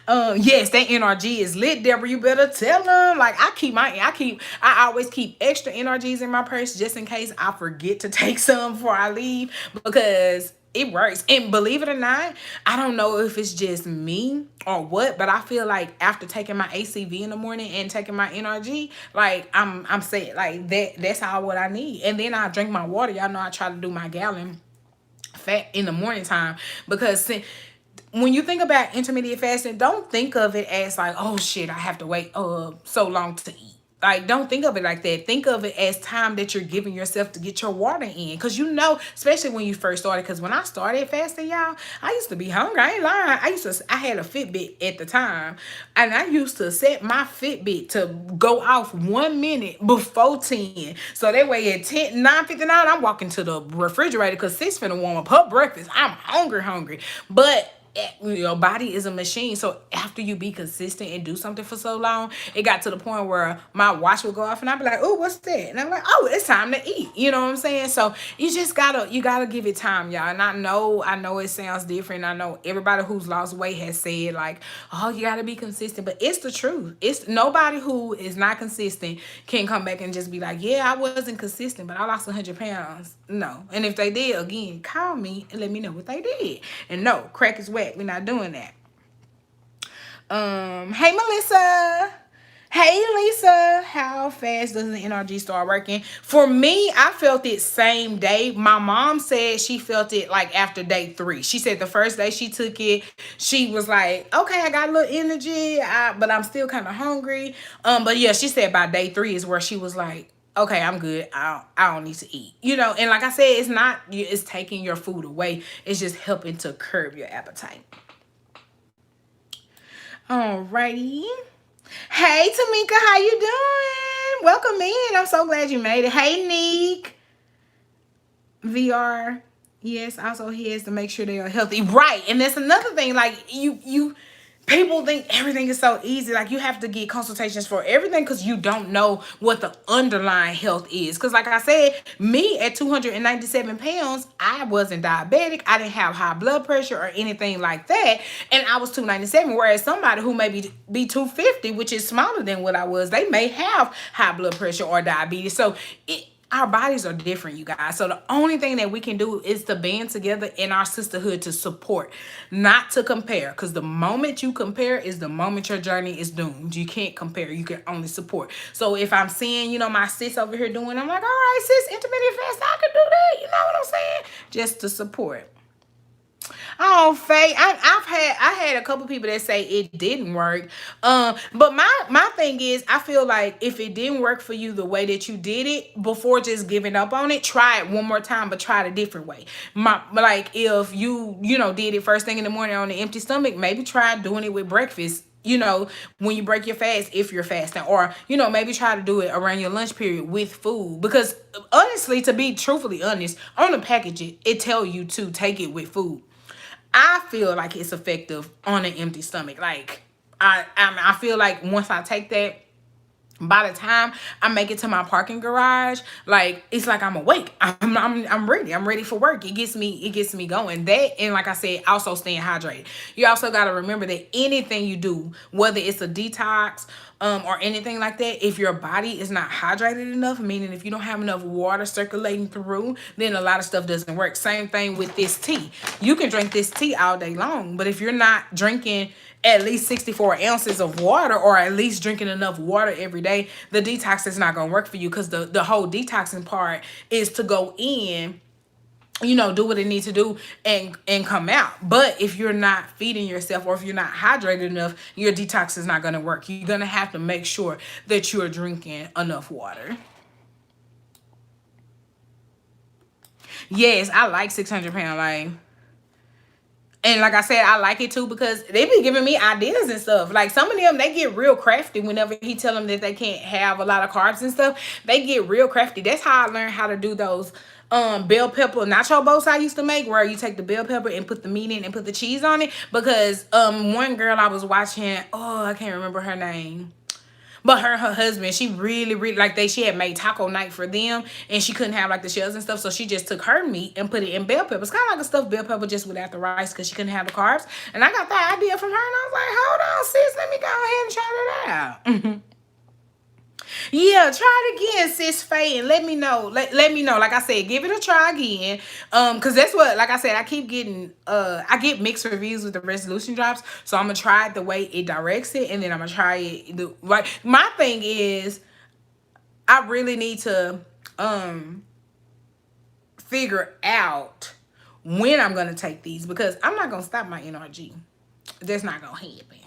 Yes, that NRG is lit, Deborah. You better tell them. Like I always keep extra NRGs in my purse just in case I forget to take some before I leave, because it works. And believe it or not, I don't know if it's just me or what, but I feel like after taking my ACV in the morning and taking my NRG, like I'm set. Like that's all what I need. And then I drink my water. Y'all know I try to do my gallon fat in the morning time, because when you think about intermediate fasting, don't think of it as like, oh shit, I have to wait so long to eat. Like, don't think of it like that. Think of it as time that you're giving yourself to get your water in. Because you know, especially when you first started, because when I started fasting, y'all, I used to be hungry. I ain't lying. I had a Fitbit at the time. And I used to set my Fitbit to go off 1 minute before 10. So that way at 9:59, I'm walking to the refrigerator because sis finna warm up her breakfast. I'm hungry. But your body is a machine. So after you be consistent and do something for so long, it got to the point where my watch would go off and I'd be like, oh, what's that? And I'm like, oh, it's time to eat. You know what I'm saying? So you gotta give it time, y'all. And I know it sounds different. I know everybody who's lost weight has said like, oh, you gotta be consistent, but it's the truth. It's nobody who is not consistent can come back and just be like, yeah, I wasn't consistent, but I lost 100 pounds. No. And if they did, again, call me and let me know what they did. And no, crack is wet. We're not doing that. Hey Melissa. Hey Lisa, how fast does the NRG start working? For me, I felt it same day. My mom said she felt it like after day 3. She said the first day she took it, she was like, okay, I got a little energy, but I'm still kind of hungry. But yeah, she said by day 3 is where she was like, okay, I'm good. I don't need to eat. You know, and like I said, it's taking your food away. It's just helping to curb your appetite. Alrighty. Hey Tamika, how you doing? Welcome in. I'm so glad you made it. Hey Nick. VR. Yes, also he has to make sure they are healthy. Right. And that's another thing. Like people think everything is so easy. Like you have to get consultations for everything because you don't know what the underlying health is. Because like I said, me at 297 pounds, I wasn't diabetic. I didn't have high blood pressure or anything like that. And I was 297. Whereas somebody who may be 250, which is smaller than what I was, they may have high blood pressure or diabetes. So our bodies are different, you guys. So the only thing that we can do is to band together in our sisterhood to support, not to compare. Because the moment you compare is the moment your journey is doomed. You can't compare. You can only support. So if I'm seeing, you know, my sis over here doing, I'm like, all right, sis, intermittent fast, I can do that. You know what I'm saying? Just to support. Oh, Faye, I had a couple people that say it didn't work. But my thing is, I feel like if it didn't work for you the way that you did it, before just giving up on it, try it one more time, but try it a different way. Like if you did it first thing in the morning on an empty stomach, maybe try doing it with breakfast. When you break your fast, if you're fasting, or maybe try to do it around your lunch period with food, because honestly, to be truthfully honest, on the package it tell you to take it with food. I feel like it's effective on an empty stomach. Like I feel like once I take that, by the time I make it to my parking garage, like it's like I'm awake. I'm ready. I'm ready for work. It gets me going. That, and like I said, also staying hydrated. You also got to remember that anything you do, whether it's a detox or anything like that, if your body is not hydrated enough, meaning if you don't have enough water circulating through, then a lot of stuff doesn't work. Same thing with this tea. You can drink this tea all day long, but if you're not drinking at least 64 ounces of water, or at least drinking enough water every day, the detox is not going to work for you, because the whole detoxing part is to go in, do what it needs to do, and come out. But if you're not feeding yourself, or if you're not hydrated enough, your detox is not going to work. You're going to have to make sure that you're drinking enough water. Yes, I like 600 pound life. And like I said, I like it too, because they be giving me ideas and stuff. Like some of them, they get real crafty whenever he tell them that they can't have a lot of carbs and stuff. They get real crafty. That's how I learned how to do those bell pepper nacho boats I used to make, where you take the bell pepper and put the meat in and put the cheese on it. Because one girl I was watching, oh, I can't remember her name. But her husband, she really, really, like she had made taco night for them, and she couldn't have like the shells and stuff. So she just took her meat and put it in bell pepper. It's kind of like a stuffed bell pepper, just without the rice, because she couldn't have the carbs. And I got that idea from her, and I was like, hold on, sis, let me go ahead and try that out. Yeah, try it again, sis Faye, and let me know. Let me know. Like I said, give it a try again. Cause that's what, like I said, I keep getting I get mixed reviews with the resolution drops. So I'm gonna try it the way it directs it, and then I'm gonna try it like my thing is, I really need to figure out when I'm gonna take these, because I'm not gonna stop my NRG. That's not gonna happen.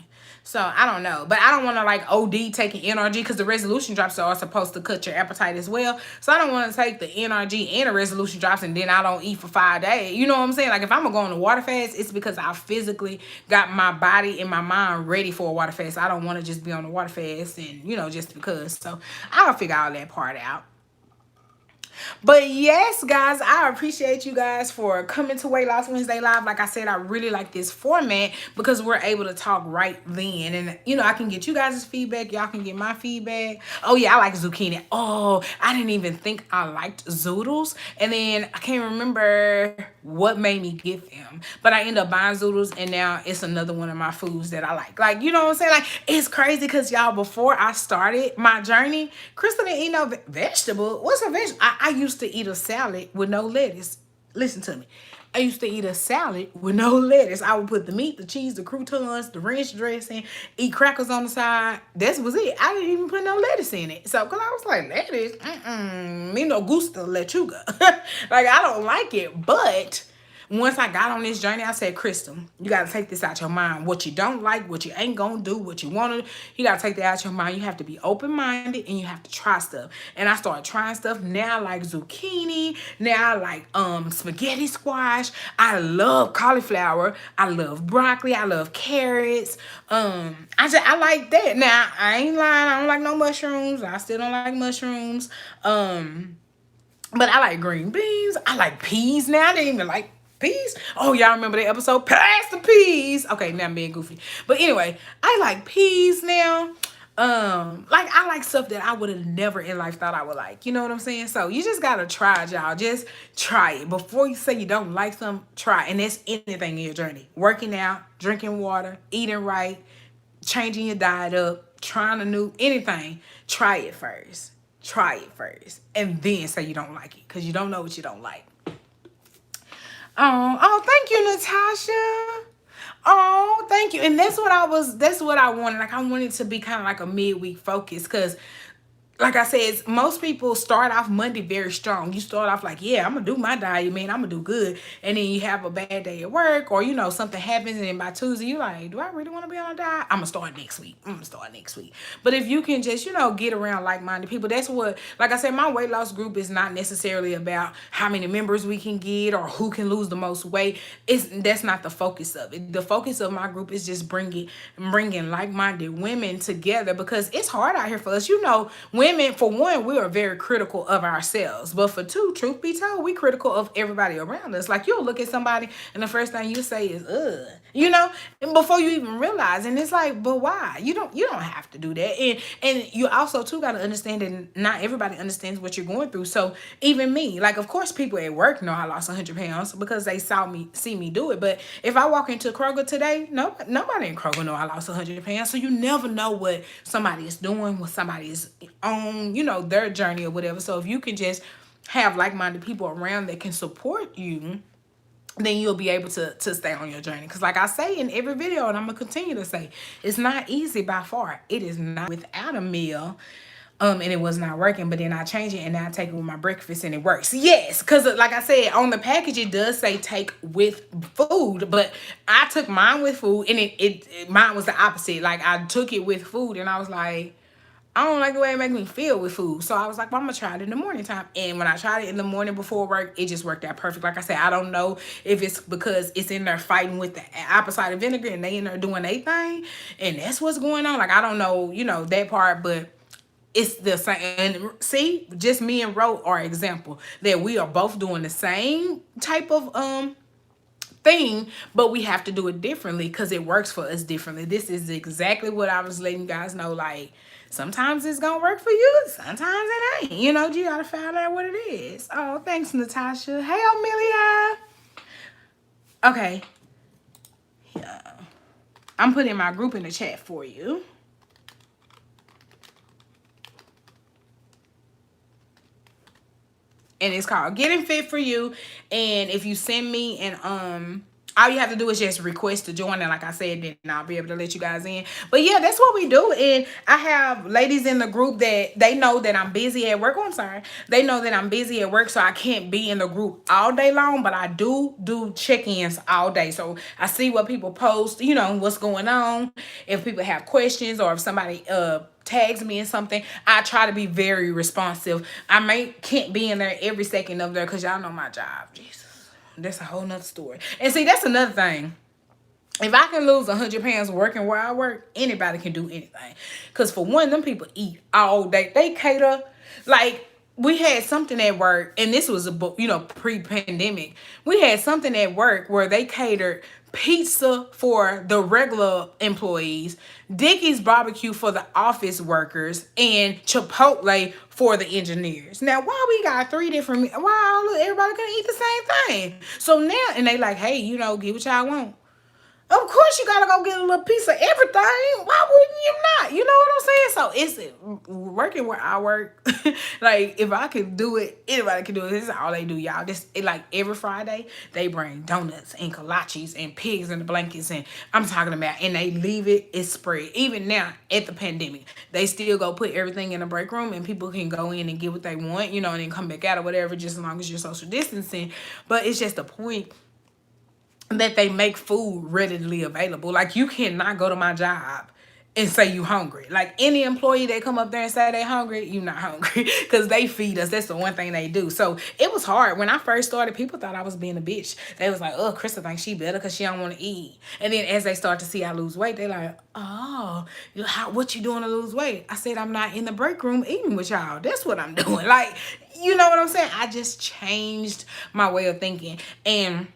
So I don't know, but I don't want to like OD taking NRG, because the resolution drops are supposed to cut your appetite as well. So I don't want to take the NRG and the resolution drops and then I don't eat for 5 days. You know what I'm saying? Like if I'm gonna go on a water fast, it's because I physically got my body and my mind ready for a water fast. I don't want to just be on a water fast and just because. So I'll figure all that part out. But yes, guys, I appreciate you guys for coming to Weight Loss Wednesday Live. Like I said, I really like this format, because we're able to talk right then. And, I can get you guys' feedback. Y'all can get my feedback. Oh, yeah, I like zucchini. Oh, I didn't even think I liked zoodles. And then I can't remember what made me get them. But I ended up buying zoodles, and now it's another one of my foods that I like. Like, you know what I'm saying? Like, it's crazy, because, y'all, before I started my journey, Crystal didn't eat no vegetable. What's a vegetable? I used to eat a salad with no lettuce. Listen to me. I used to eat a salad with no lettuce. I would put the meat, the cheese, the croutons, the ranch dressing, eat crackers on the side. That was it. I didn't even put no lettuce in it. So, because I was like, lettuce? Me no gusta lechuga. Like, I don't like it. But once I got on this journey, I said, Crystal, you got to take this out your mind. What you don't like, what you ain't going to do, what you want to, you got to take that out your mind. You have to be open-minded, and you have to try stuff. And I started trying stuff. Now I like zucchini. Now I like spaghetti squash. I love cauliflower. I love broccoli. I love carrots. I like that. Now, I ain't lying. I don't like no mushrooms. I still don't like mushrooms. But I like green beans. I like peas now. I didn't even like peas. Oh, y'all remember that episode? Pass the peas. Okay, now I'm being goofy. But anyway, I like peas now. Like I like stuff that I would have never in life thought I would like. You know what I'm saying? So you just gotta try it, y'all. Just try it. Before you say you don't like something, try it. And that's anything in your journey. Working out, drinking water, eating right, changing your diet up, trying a new anything. Try it first. Try it first. And then say you don't like it. Because you don't know what you don't like. Oh, thank you, Natasha. Oh, thank you. And that's what I wanted. Like I wanted to be kind of like a midweek focus, because like I said, most people start off Monday very strong. You start off like, yeah, I'm gonna do my diet, man. I'm gonna do good, and then you have a bad day at work, or something happens, and then by Tuesday you like, do I really want to be on a diet? I'm gonna start next week. I'm gonna start next week. But if you can just get around like-minded people, that's what. Like I said, my weight loss group is not necessarily about how many members we can get or who can lose the most weight. That's not the focus of it. The focus of my group is just bringing like-minded women together, because it's hard out here for us. Women, for one, we are very critical of ourselves. But for two, truth be told, we critical of everybody around us. Like, you'll look at somebody and the first thing you say is, ugh. And before you even realize, and it's like, but why? You don't have to do that. And you also too gotta understand that not everybody understands what you're going through. So even me, like, of course people at work know I lost 100 pounds because they see me do it. But if I walk into Kroger today, nobody in Kroger know I lost 100 pounds. So you never know what somebody is doing, what somebody is on, their journey or whatever. So if you can just have like-minded people around that can support you, then you'll be able to stay on your journey. Because like I say in every video, and I'm going to continue to say, it's not easy by far. It is not. Without a meal, and it was not working, but then I change it and now I take it with my breakfast and it works. Yes, because like I said, on the package it does say take with food, but I took mine with food, and mine was the opposite. Like, I took it with food and I was like, I don't like the way it makes me feel with food. So I was like, well, I'm going to try it in the morning time. And when I tried it in the morning before work, it just worked out perfect. Like I said, I don't know if it's because it's in there fighting with the apple cider vinegar and they in there doing their thing, and that's what's going on. Like, I don't know, that part, but it's the same. And see, just me and Ro are example that we are both doing the same type of thing, but we have to do it differently because it works for us differently. This is exactly what I was letting you guys know. Like, sometimes it's gonna work for you, sometimes it ain't. You gotta find out what it is. Oh, thanks, Natasha. Hey, Amelia. Okay. Yeah. I'm putting my group in the chat for you. And it's called Getting Fit for You. And if you send me and all you have to do is just request to join, and like I said, then I'll be able to let you guys in. But yeah, that's what we do. And I have ladies in the group that they know that I'm busy at work. Oh, I'm sorry. They know that I'm busy at work, so I can't be in the group all day long, but I do check-ins all day. So I see what people post, what's going on. If people have questions or if somebody tags me in something, I try to be very responsive. Can't be in there every second of there because y'all know my job. Jesus. That's a whole nother story. And see, that's another thing. If I can lose 100 pounds working where I work, anybody can do anything. Because for one, them people eat all day. They cater. Like, we had something at work, and this was pre-pandemic. We had something at work where they catered pizza for the regular employees, Dickie's barbecue for the office workers, and Chipotle for the engineers. Now, why we got three different, why everybody can eat the same thing? So now, and they like, hey, get what y'all want. Of course you gotta go get a little piece of everything. Why wouldn't you not? You know what I'm saying? So it's working where I work. Like, if I could do it, anybody can do it. This is all they do, y'all. Like every Friday, they bring donuts and kolaches and pigs in the blankets, and I'm talking about, and they leave it's spread. Even now at the pandemic, they still go put everything in the break room, and people can go in and get what they want, and then come back out or whatever, just as long as you're social distancing. But it's just the point that they make food readily available. Like, you cannot go to my job and say you hungry. Like, any employee that come up there and say they hungry, you not hungry, because they feed us. That's the one thing they do. So it was hard. When I first started, people thought I was being a bitch. They was like, oh, Krista thinks she better because she don't want to eat. And then as they start to see I lose weight, they like, oh, what you doing to lose weight? I said, I'm not in the break room eating with y'all. That's what I'm doing. Like, you know what I'm saying? I just changed my way of thinking. And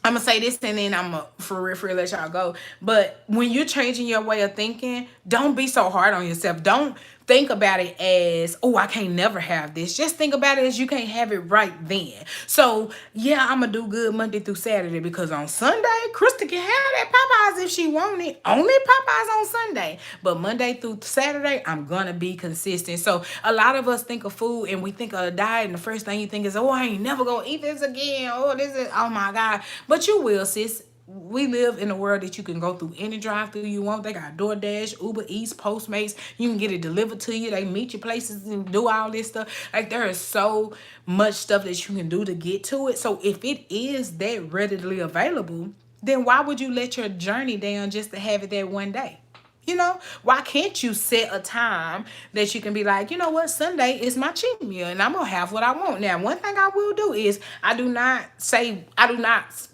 I'm gonna say this, and then I'm gonna for real let y'all go. But when you're changing your way of thinking, don't be so hard on yourself. Don't think about it as, oh, I can't never have this. Just think about it as you can't have it right then. So yeah, I'm gonna do good Monday through Saturday, because on Sunday, Krista can have that Popeyes if she want it. Only Popeyes on Sunday. But Monday through Saturday, I'm gonna be consistent. So a lot of us think of food and we think of a diet, and the first thing you think is, oh, I ain't never gonna eat this again. Oh, oh my God. But you will, sis. we live in a world that you can go through any drive-through you want. They got DoorDash, Uber Eats, Postmates. You can get it delivered to you. They meet you places and do all this stuff. Like, there is so much stuff that you can do to get to it. So if it is that readily available, then why would you let your journey down just to have it that one day? You know, why can't you set a time that you can be like, you know what, Sunday is my cheat meal and I'm gonna have what I want. Now, one thing I will do is I do not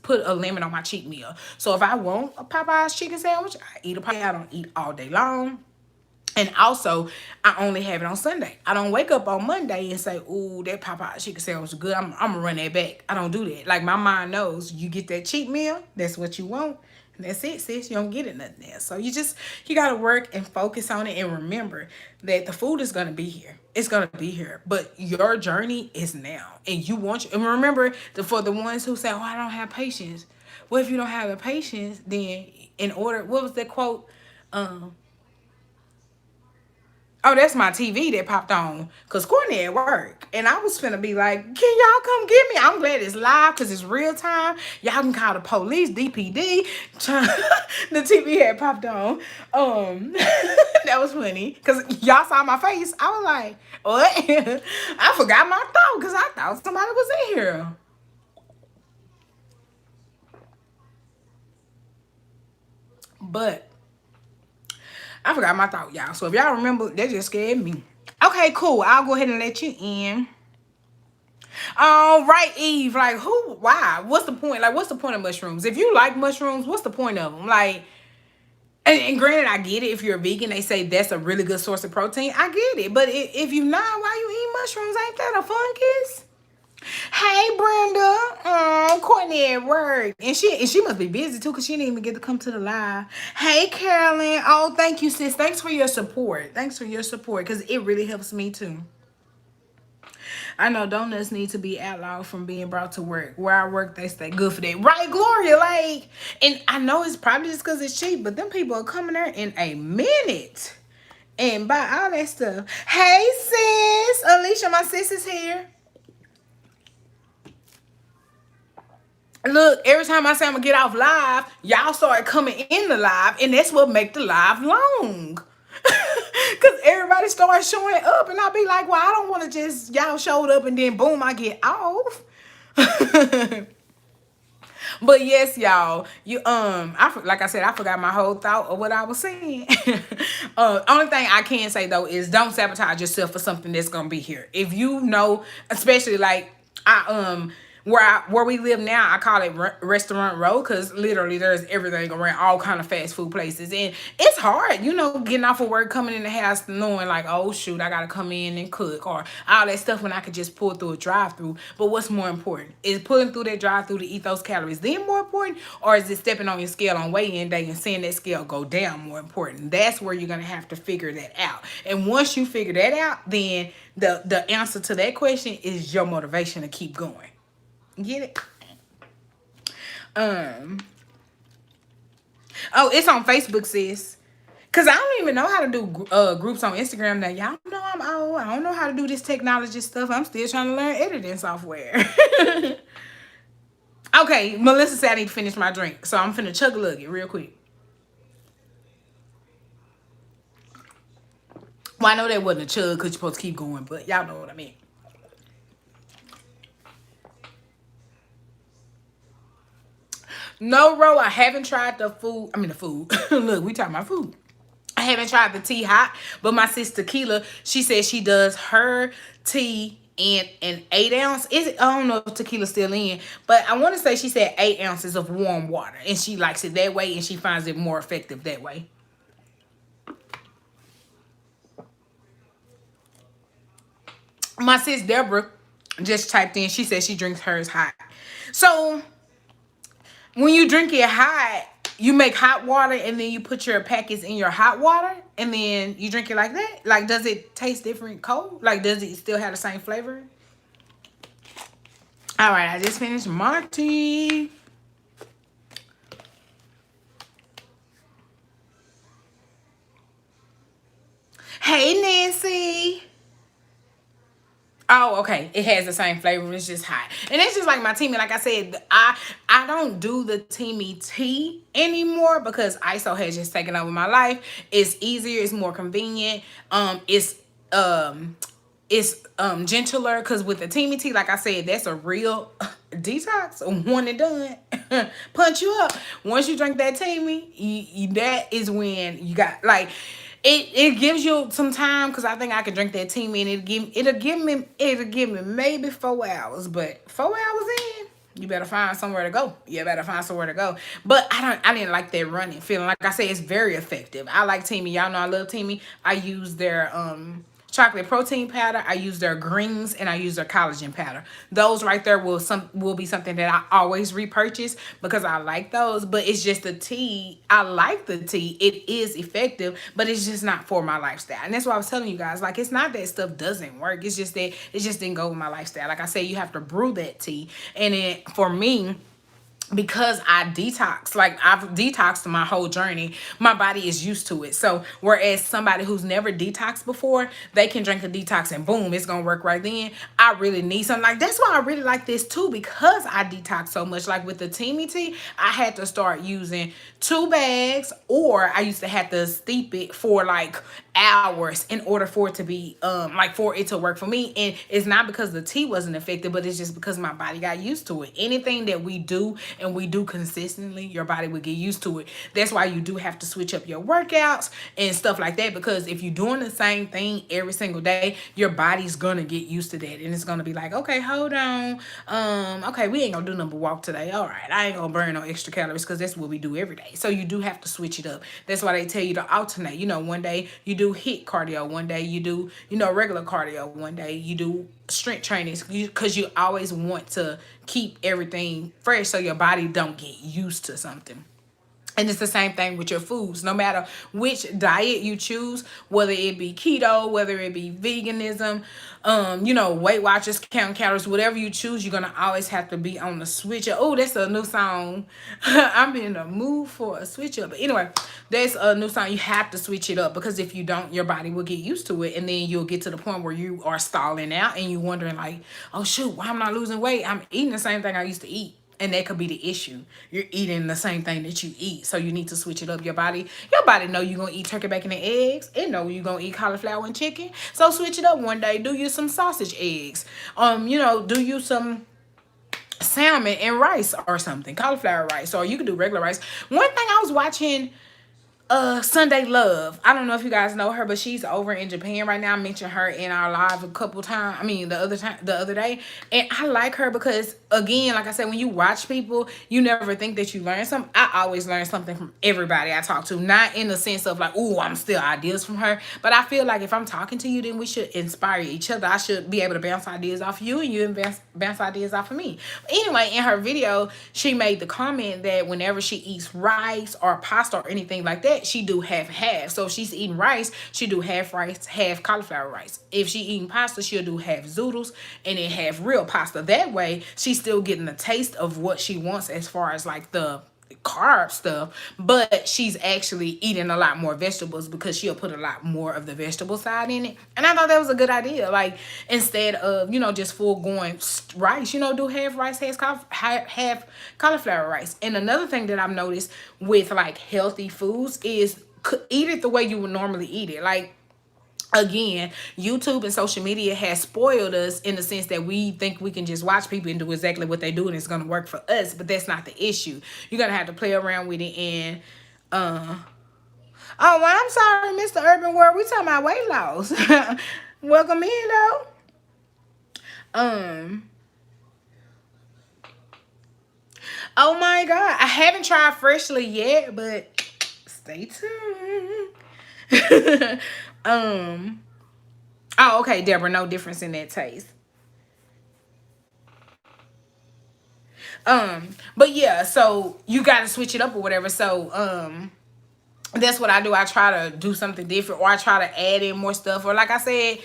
put a limit on my cheat meal. So if I want a Popeye's chicken sandwich, I eat a Popeye. I don't eat all day long. And also, I only have it on Sunday. I don't wake up on Monday and say, ooh, that Popeye chicken sandwich is good. I'm going to run that back. I don't do that. Like, my mind knows you get that cheat meal. That's what you want. And that's it, sis. You don't get it nothing else. So you got to work and focus on it and remember that the food is going to be here. It's going to be here. But your journey is now. And you want, and remember, for the ones who say, oh, I don't have patience. Well, if you don't have the patience, then what was that quote? Oh, that's my TV that popped on. Because Courtney at work. And I was finna be like, can y'all come get me? I'm glad it's live because it's real time. Y'all can call the police, DPD. The TV had popped on. That was funny. Because y'all saw my face. I was like, what? I forgot my thought because I thought somebody was in here. But I forgot my thought, y'all. So if y'all remember, that just scared me. Okay, cool. I'll go ahead and let you in. All right, Eve. Like, who? Why? What's the point? Like, what's the point of mushrooms? If you like mushrooms, what's the point of them? Like, and granted, I get it. If you're a vegan, they say that's a really good source of protein. I get it. But if you're not, why you eat mushrooms? Ain't that a fun kiss? Hey, Brenda. Courtney at work. And she must be busy too because she didn't even get to come to the live. Hey, Carolyn. Oh, thank you, sis. Thanks for your support. Thanks for your support because it really helps me too. I know donuts need to be outlawed from being brought to work. Where I work, they stay good for that. Right, Gloria? Like, and I know it's probably just because it's cheap, but them people are coming there in a minute and buy all that stuff. Hey, sis. Alicia, my sis is here. Look, every time I say I'm gonna get off live, y'all start coming in the live, and that's what make the live long. Cause everybody starts showing up, and I'll be like, well, I don't want to just y'all showed up and then boom, I get off. But yes, y'all, like I said, I forgot my whole thought of what I was saying. Only thing I can say though is don't sabotage yourself for something that's gonna be here. If you know, especially like where we live now, I call it Restaurant Row because literally there's everything around, all kind of fast food places, and it's hard, you know, getting off of work, coming in the house, knowing like, oh shoot, I gotta come in and cook or all that stuff when I could just pull through a drive-through. But what's more important is pulling through that drive-through to eat those calories. Then more important, or is it stepping on your scale on weigh-in day and seeing that scale go down more important? That's where you're gonna have to figure that out. And once you figure that out, then the answer to that question is your motivation to keep going. Get it? Oh, it's on Facebook, sis. Cause I don't even know how to do groups on Instagram now. Y'all know I'm old. I don't know how to do this technology stuff. I'm still trying to learn editing software. Okay, Melissa said I need to finish my drink, so I'm finna chug a lug it real quick. Well, I know that wasn't a chug because you're supposed to keep going, but y'all know what I mean. No, Ro, I haven't tried the food. I mean, the food. Look, we talking about food. I haven't tried the tea hot, but my sister Keela, she says she does her tea in an 8 ounce. Is it? I don't know if tequila's still in, but I want to say she said 8 ounces of warm water, and she likes it that way, and she finds it more effective that way. My sis Deborah just typed in. She said she drinks hers hot. So when you drink it hot, you make hot water and then you put your packets in your hot water and then you drink it like that? Like, does it taste different cold? Like, does it still have the same flavor? All right, I just finished my tea. Hey, Nancy. Oh, Oh, okay. It has the same flavor. It's just hot. And it's just like my tea. Like I said, I don't do the teamy tea anymore because ISO has just taken over my life. It's easier. It's more convenient. Um, it's gentler because with the teamy tea, like I said, that's a real detox, one and done. Punch you up. Once you drink that teamy, that is when you got like it gives you some time because I think I could drink that teamy and it'll give me maybe 4 hours, but 4 hours in. You better find somewhere to go. You better find somewhere to go. But I didn't like that running feeling. Like I said, it's very effective. I like Teamy. Y'all know I love Teamy. I use their chocolate protein powder. I use their greens and I use their collagen powder. Those right there will be something that I always repurchase because I like those. But it's just the tea. I like the tea. It is effective, but it's just not for my lifestyle. And that's why I was telling you guys, like, it's not that stuff doesn't work. It's just that it just didn't go with my lifestyle. Like I said, you have to brew that tea. And it, for me, because I detox, like I've detoxed my whole journey, my body is used to it. So whereas somebody who's never detoxed before, they can drink a detox and boom, it's gonna work right then. I really need something like that's why I really like this too, because I detox so much. Like with the Teamy tea, I had to start using 2 bags, or I used to have to steep it for like hours in order for it to be like for it to work for me. And it's not because the tea wasn't effective, but it's just because my body got used to it. Anything that we do and we do consistently, your body will get used to it. That's why you do have to switch up your workouts and stuff like that, because if you're doing the same thing every single day, your body's gonna get used to that, and it's gonna be like, okay, hold on, okay, we ain't gonna do nothing but walk today. All right, I ain't gonna burn no extra calories because that's what we do every day. So you do have to switch it up. That's why they tell you to alternate. You know, one day you do HIIT cardio, one day you do, regular cardio, one day you do strength training, because you always want to keep everything fresh so your body don't get used to something. And it's the same thing with your foods. No matter which diet you choose, whether it be keto, whether it be veganism, Weight Watchers, count calories, whatever you choose, you're gonna always have to be on the switch up. Oh, that's a new song. I'm in the mood for a switch up. But anyway, that's a new song. You have to switch it up, because if you don't, your body will get used to it, and then you'll get to the point where you are stalling out and you wondering like, oh shoot, why am I not losing weight? I'm eating the same thing I used to eat. And that could be the issue. You're eating the same thing that you eat. So you need to switch it up. Your body know you're going to eat turkey, bacon, and eggs. It know you're going to eat cauliflower and chicken. So switch it up one day. Do you some sausage eggs. Do you some salmon and rice or something. Cauliflower rice. Or you can do regular rice. One thing I was watching, Sunday Love. I don't know if you guys know her, but she's over in Japan right now. I mentioned her in our live a couple times. I mean, the other day. And I like her because, again, like I said, when you watch people, you never think that you learn something. I always learn something from everybody I talk to. Not in the sense of like, ooh, I'm still ideas from her. But I feel like if I'm talking to you, then we should inspire each other. I should be able to bounce ideas off of you, and you bounce ideas off of me. But anyway, in her video, she made the comment that whenever she eats rice or pasta or anything like that, she do half. So if she's eating rice, she do half rice, half cauliflower rice. If she eating pasta, she'll do half zoodles and then half real pasta. That way, she's still getting the taste of what she wants as far as like the carb stuff, but she's actually eating a lot more vegetables because she'll put a lot more of the vegetable side in it. And I thought that was a good idea. Like, instead of, just full going rice, do half rice, half cauliflower rice. And another thing that I've noticed with like healthy foods is eat it the way you would normally eat it. Like, again, YouTube and social media has spoiled us in the sense that we think we can just watch people and do exactly what they do and it's going to work for us, but that's not the issue. You're going to have to play around with it. And oh, well, I'm sorry, Mr. Urban World, we talking about weight loss. Welcome in, though. Oh my god, I haven't tried Freshly yet, but stay tuned. Oh, okay, Deborah, no difference in that taste. But yeah, so you gotta switch it up or whatever. So that's what I do. I try to do something different, or I try to add in more stuff, or like I said,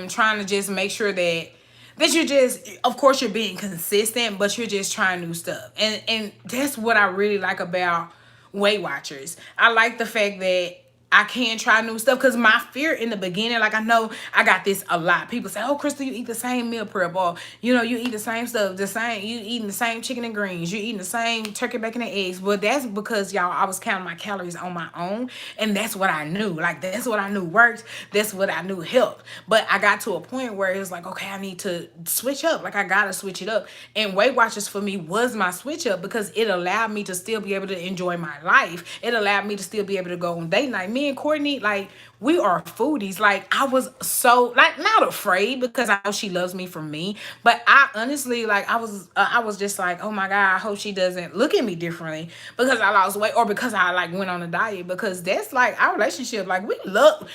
trying to just make sure that you're just, of course you're being consistent, but you're just trying new stuff. And that's what I really like about Weight Watchers. I like the fact that I can try new stuff. Because my fear in the beginning, like I know I got this a lot. People say, oh, Crystal, you eat the same meal prep. Or, you know, you eat the same stuff, you eating the same chicken and greens, you eating the same turkey, bacon, and eggs. But that's because, y'all, I was counting my calories on my own. And that's what I knew. Like, that's what I knew worked. That's what I knew helped. But I got to a point where it was like, okay, I need to switch up. Like, I got to switch it up. And Weight Watchers for me was my switch up because it allowed me to still be able to enjoy my life. It allowed me to still be able to go on date night. Me and Courtney, like, we are foodies. Like, I was so, like, not afraid because I know she loves me for me. But I honestly, like, I was just like, oh my God, I hope she doesn't look at me differently because I lost weight or because I, like, went on a diet. Because that's, like, our relationship. Like,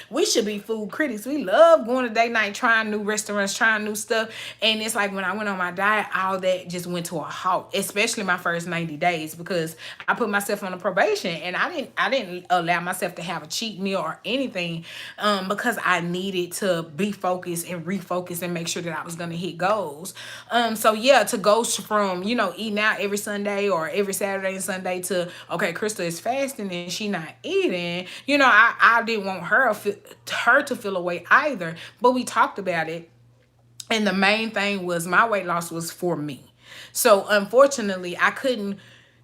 we should be food critics. We love going to date night, trying new restaurants, trying new stuff. And it's like when I went on my diet, all that just went to a halt, especially my first 90 days because I put myself on a probation and I didn't allow myself to have a cheat meal or anything because I needed to be focused and refocus and make sure that I was going to hit goals. So yeah, to go from, you know, eating out every Sunday or every Saturday and Sunday to, okay, Crystal is fasting and she not eating, you know, I didn't want her to feel away either, but we talked about it. And the main thing was my weight loss was for me. So unfortunately, I couldn't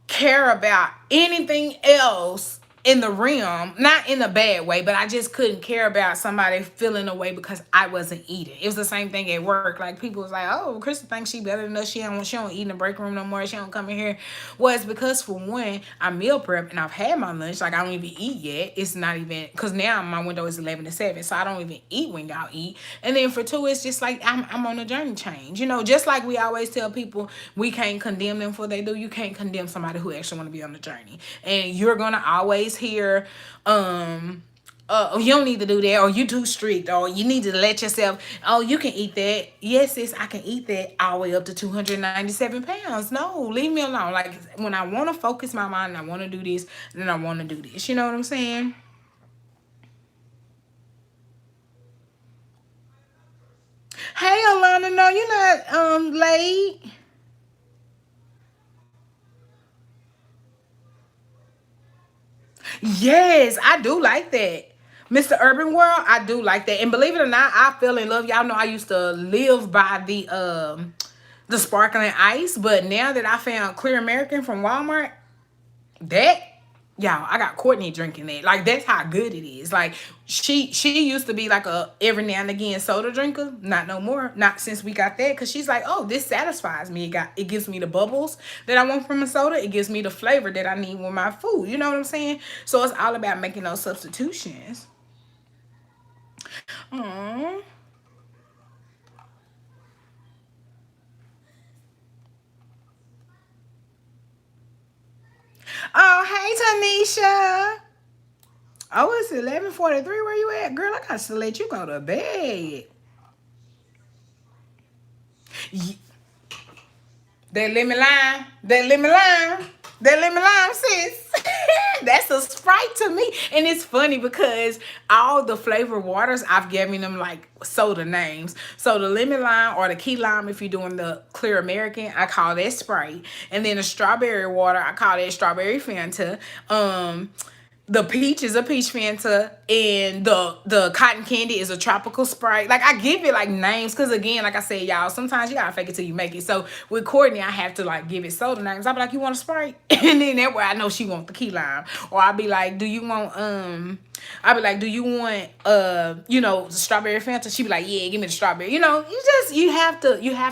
care about anything else in the realm, not in a bad way, but I just couldn't care about somebody feeling away because I wasn't eating. It was the same thing at work. Like people was like, oh, Crystal thinks she better than us. She don't eat in the break room no more. She don't come in here. Well, it's because for one, I meal prep and I've had my lunch. Like I don't even eat yet. It's not even, because now my window is 11 to 7. So I don't even eat when y'all eat. And then for two, it's just like I'm on a journey change. You know, just like we always tell people, we can't condemn them for what they do. You can't condemn somebody who actually want to be on the journey. And you're going to always hear, you don't need to do that, or you too strict, or you need to let yourself, oh, you can eat that. Yes, sis, I can eat that all the way up to 297 pounds. No, leave me alone. Like when I want to focus my mind and I want to do this, then I want to do this. You know what I'm saying? Hey, Alana, no, you're not late. Yes, I do like that. Mr. Urban World, I do like that. And believe it or not, I fell in love. Y'all know I used to live by the sparkling ice, but now that I found Clear American from Walmart, that, y'all, I got Courtney drinking that. Like that's how good it is. Like she used to be like a every now and again soda drinker. Not no more. Not since we got that. Cause she's like, oh, this satisfies me. It gives me the bubbles that I want from a soda. It gives me the flavor that I need with my food. You know what I'm saying? So it's all about making those substitutions. Aww. Oh, hey Tanisha. Oh, it's 11:43. Where you at? Girl, I got to let you go to bed. That lemon lime, that lemon lime, that lemon lime, sis. That's a Sprite to me. And it's funny because all the flavor waters, I've given them like soda names. So the lemon lime or the key lime, if you're doing the clear American, I call that Sprite. And then the strawberry water, I call that strawberry Fanta. The peach is a peach Fanta, and the cotton candy is a tropical Sprite. Like I give it like names, cause again, like I said, y'all, sometimes you gotta fake it till you make it. So with Courtney, I have to like give it soda names. I'll be like, you want a Sprite? And then that way I know she want the key lime. Or I'll be like, do you want I'll be like, do you want you know, the strawberry Fanta? She be like, yeah, give me the strawberry. You know, you have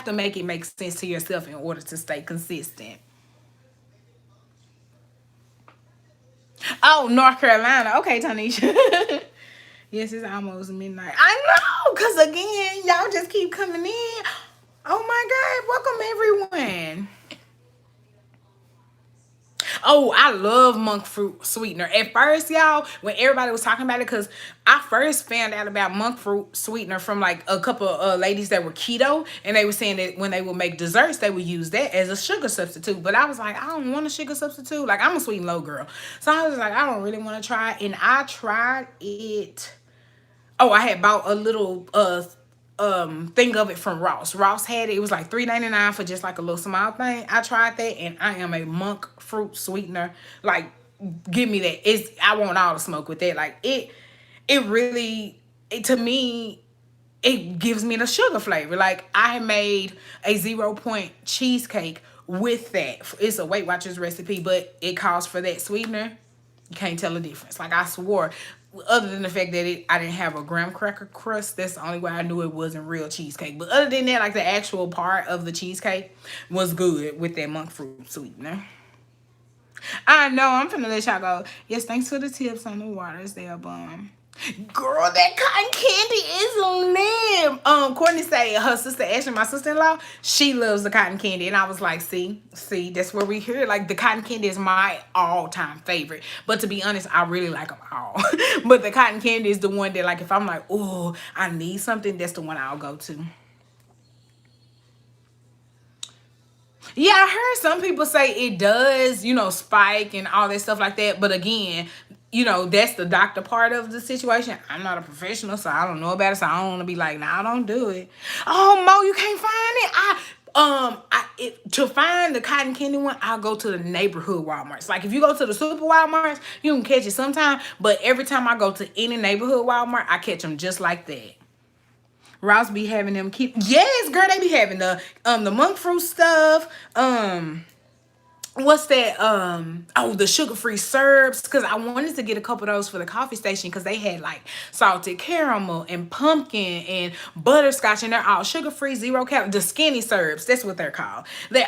to make it make sense to yourself in order to stay consistent. Oh, North Carolina. Okay, Tanisha. Yes, it's almost midnight. I know, because again, y'all just keep coming in. Oh my God, welcome everyone. Oh, I love monk fruit sweetener. At first, y'all, when everybody was talking about it, because I first found out about monk fruit sweetener from like a couple of ladies that were keto, and they were saying that when they would make desserts, they would use that as a sugar substitute. But I was like, I don't want a sugar substitute. Like, I'm a sweet and low girl. So I was like, I don't really want to try it. And I tried it. Oh, I had bought a little thing of it from Ross. Ross had it. It was like $3.99 for just like a little small thing. I tried that and I am a monk fruit sweetener like give me that. I want all the smoke with that. Like it really, to me, it gives me the sugar flavor. Like I made a 0 point cheesecake with that. It's a Weight Watchers recipe, but it calls for that sweetener. You can't tell the difference. Like I swore, other than the fact that I didn't have a graham cracker crust, that's the only way I knew it wasn't real cheesecake. But other than that, like the actual part of the cheesecake was good with that monk fruit sweetener. I know, I'm finna let y'all go. Yes, thanks for the tips on the waters. They are bomb. Girl, that cotton candy is limp. Courtney say her sister Ashley, my sister-in-law, she loves the cotton candy. And I was like, see, that's where we hear it. Like the cotton candy is my all-time favorite. But to be honest, I really like them all. But the cotton candy is the one that, like, if I'm like, oh, I need something, that's the one I'll go to. Yeah, I heard some people say it does, spike and all that stuff like that. But again, that's the doctor part of the situation. I'm not a professional, so I don't know about it. So I don't want to be like, nah, don't do it. Oh, Mo, you can't find it. To find the cotton candy one, I'll go to the neighborhood Walmarts. Like if you go to the super Walmarts, you can catch it sometime. But every time I go to any neighborhood Walmart, I catch them just like that. Rouse be having them yes, girl, they be having the monk fruit stuff. What's that? The sugar-free syrups. Because I wanted to get a couple of those for the coffee station because they had like salted caramel and pumpkin and butterscotch, and they're all sugar-free, 0 calorie. The skinny syrups, that's what they're called.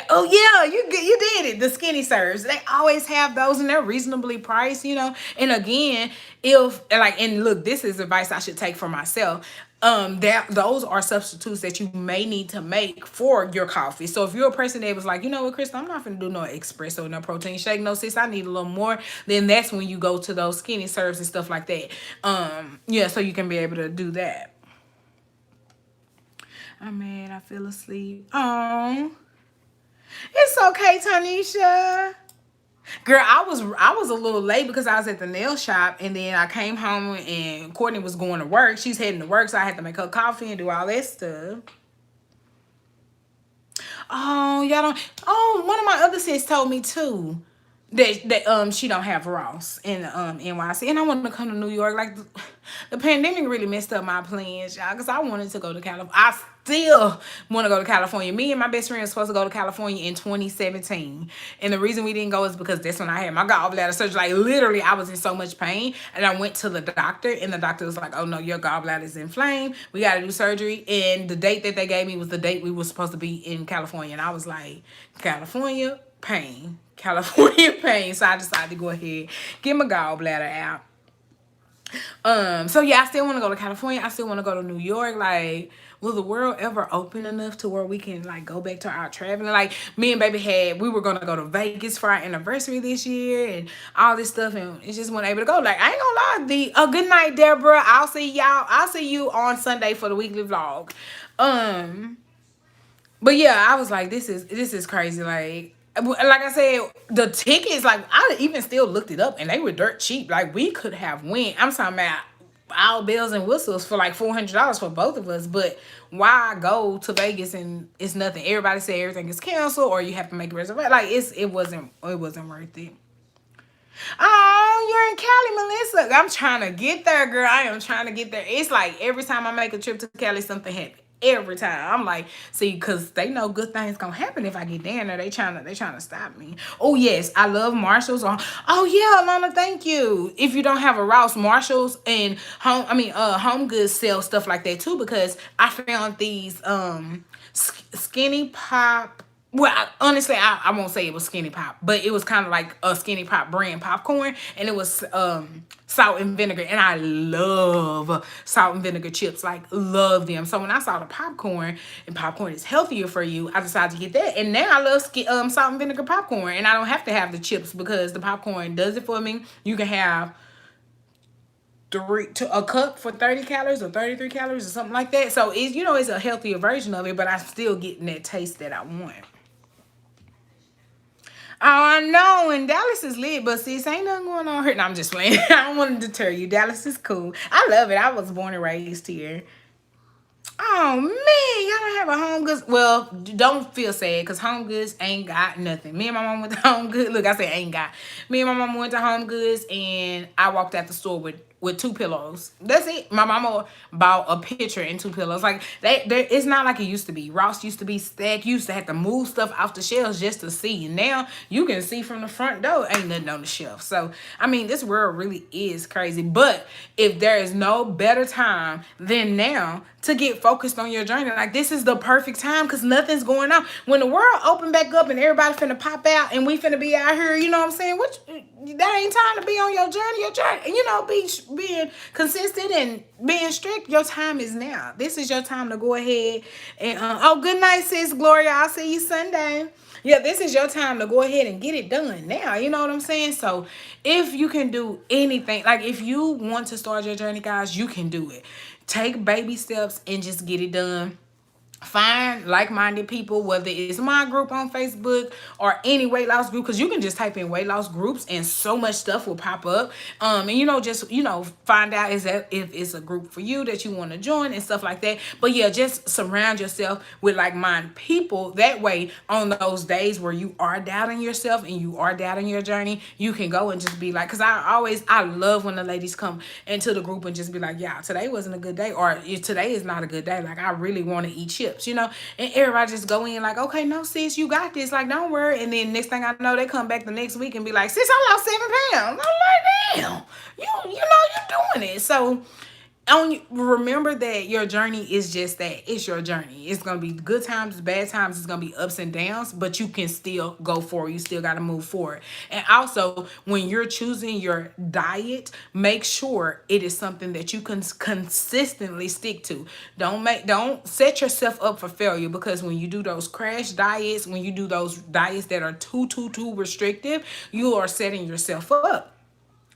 Oh yeah, you did it. The skinny syrups. They always have those, and they're reasonably priced, And again, and look, this is advice I should take for myself. Those are substitutes that you may need to make for your coffee. So if you're a person that was like, you know what, Krista, I'm not gonna do no espresso, no protein shake, no sis, I need a little more, then that's when you go to those skinny serves and stuff like that. So you can be able to do that. I'm mad, I fell asleep. Oh, it's okay, Tanisha. Girl, I was a little late because I was at the nail shop, and then I came home and Courtney was going to work. She's heading to work, so I had to make her coffee and do all that stuff. Oh, y'all don't. Oh, one of my other sis told me too that she don't have Ross in NYC, and I wanted to come to New York. Like the pandemic really messed up my plans, y'all, because I wanted to go to California. I still want to go to California. Me and my best friend were supposed to go to California in 2017, and the reason we didn't go is because that's when I had my gallbladder surgery. Like literally, I was in so much pain, and I went to the doctor, and the doctor was like, "Oh no, your gallbladder is inflamed. We got to do surgery." And the date that they gave me was the date we were supposed to be in California, and I was like, California pain. California pain. So I decided to go ahead, get my gallbladder out. So yeah, I still want to go to California. I still want to go to New York. Like, will the world ever open enough to where we can like go back to our traveling? Like me and baby we were gonna go to Vegas for our anniversary this year and all this stuff, and it just wasn't able to go. Like I ain't gonna lie, good night, Deborah. I'll see you on Sunday for the weekly vlog. But yeah, I was like, this is crazy. Like I said, the tickets, like I even still looked it up and they were dirt cheap. Like we could have went. I'm talking about all bells and whistles for like $400 for both of us. But why go to Vegas and it's nothing? Everybody say everything is canceled or you have to make a reservation. Like it wasn't worth it. Oh, you're in Cali, Melissa. I'm trying to get there, girl. I am trying to get there. It's like every time I make a trip to Cali, something happens. Every time I'm like, see, because they know good things gonna happen if I get down there. They trying to stop me. Oh yes, I love Marshalls. Oh yeah, Alana, thank you. If you don't have a Ross, Marshalls and Home Goods sell stuff like that too, because I found these Skinny Pop. Well, honestly, I won't say it was Skinny Pop, but it was kind of like a Skinny Pop brand popcorn, and it was salt and vinegar, and I love salt and vinegar chips, like love them. So when I saw the popcorn, and popcorn is healthier for you, I decided to get that, and now I love salt and vinegar popcorn, and I don't have to have the chips because the popcorn does it for me. You can have a cup for 30 calories or 33 calories or something like that. So it's a healthier version of it, but I'm still getting that taste that I want. Oh, I know, and Dallas is lit, but sis, ain't nothing going on here. No, I'm just playing. I don't want to deter you. Dallas is cool. I love it. I was born and raised here. Oh man, y'all don't have a Home Goods. Well, don't feel sad because Home Goods ain't got nothing. Me and my mom went to Home Goods. Look, I said ain't got. Me and my mom went to Home Goods and I walked out the store with 2 pillows. That's it. My mama bought a picture and 2 pillows. Like it's not like it used to be. Ross used to be stacked. You used to have to move stuff off the shelves just to see. Now you can see from the front door. Ain't nothing on the shelf. So I mean, this world really is crazy. But if there is no better time than now to get focused on your journey, like this is the perfect time because nothing's going on. When the world open back up and everybody finna pop out and we finna be out here, you know what I'm saying? Which that ain't time to be on your journey. Your journey, you know, being consistent and being strict. Your time is now. This is your time to go ahead and oh, good night, sis Gloria. I'll see you Sunday. Yeah, this is your time to go ahead and get it done now. You know what I'm saying? So if you can do anything, like if you want to start your journey, guys, you can do it. Take baby steps and just get it done. Find like-minded people, whether it's my group on Facebook or any weight loss group, because you can just type in weight loss groups and so much stuff will pop up. And just find out is that if it's a group for you that you want to join and stuff like that. But yeah, just surround yourself with like-minded people. That way, on those days where you are doubting yourself and you are doubting your journey, you can go and just be like, because I love when the ladies come into the group and just be like, yeah, today wasn't a good day, or today is not a good day. Like I really want to eat chips, and everybody just go in like, okay, no, sis, you got this. Like, don't worry. And then next thing I know, they come back the next week and be like, sis, I lost 7 pounds. I'm like, damn, you're doing it. So remember that your journey is just that. It's your journey. It's going to be good times, bad times. It's going to be ups and downs, but you can still go forward. You still got to move forward. And also, when you're choosing your diet, make sure it is something that you can consistently stick to. Don't set yourself up for failure, because when you do those crash diets, when you do those diets that are too restrictive, you are setting yourself up.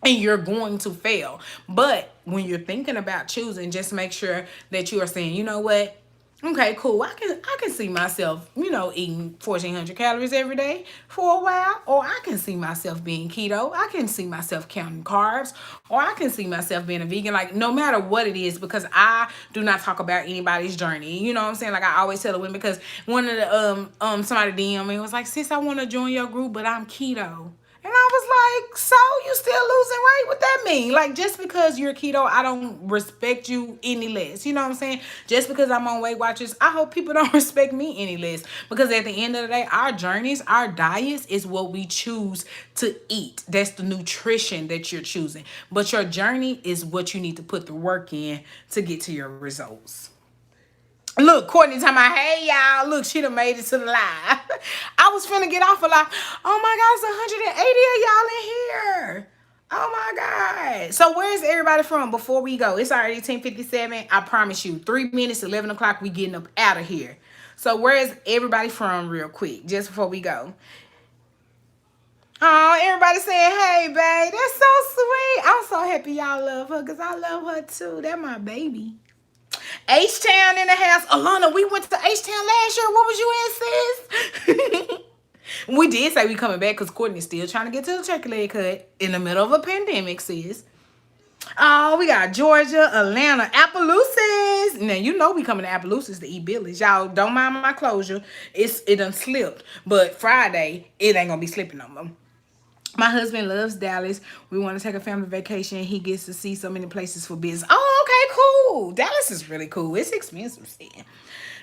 And you're going to fail. But when you're thinking about choosing, just make sure that you are saying, you know what? Okay, cool. I can see myself, eating 1,400 calories every day for a while. Or I can see myself being keto. I can see myself counting carbs. Or I can see myself being a vegan. Like, no matter what it is, because I do not talk about anybody's journey. You know what I'm saying? Like, I always tell the women, because one of the somebody DM me was like, sis, I want to join your group, but I'm keto. And I was like, so you still losing weight? What that mean? Like, just because you're keto, I don't respect you any less. You know what I'm saying? Just because I'm on Weight Watchers, I hope people don't respect me any less. Because at the end of the day, our journeys, our diets is what we choose to eat. That's the nutrition that you're choosing. But your journey is what you need to put the work in to get to your results. Look, Courtney talking about, hey, y'all. Look, she done made it to the live. I was finna get off a live. Oh, my God, it's 180 of y'all in here. Oh, my God. So where's everybody from before we go? It's already 10:57. I promise you, 3 minutes, 11 o'clock, we getting up out of here. So where's everybody from real quick, just before we go? Oh, everybody saying, hey, babe. That's so sweet. I'm so happy y'all love her, because I love her, too. That's my baby. H-Town in the house. Alana, we went to H-Town last year. What was you in, sis? We did say we coming back because Courtney's still trying to get to the turkey leg cut in the middle of a pandemic, sis. Oh, we got Georgia, Atlanta, Appaloosas. Now, you know we coming to Appaloosas to eat Billy's. Y'all don't mind my closure. It done slipped. But Friday, it ain't going to be slipping no more. My husband loves Dallas. We want to take a family vacation. He gets to see so many places for business. Oh, okay, cool. Dallas is really cool. It's expensive still.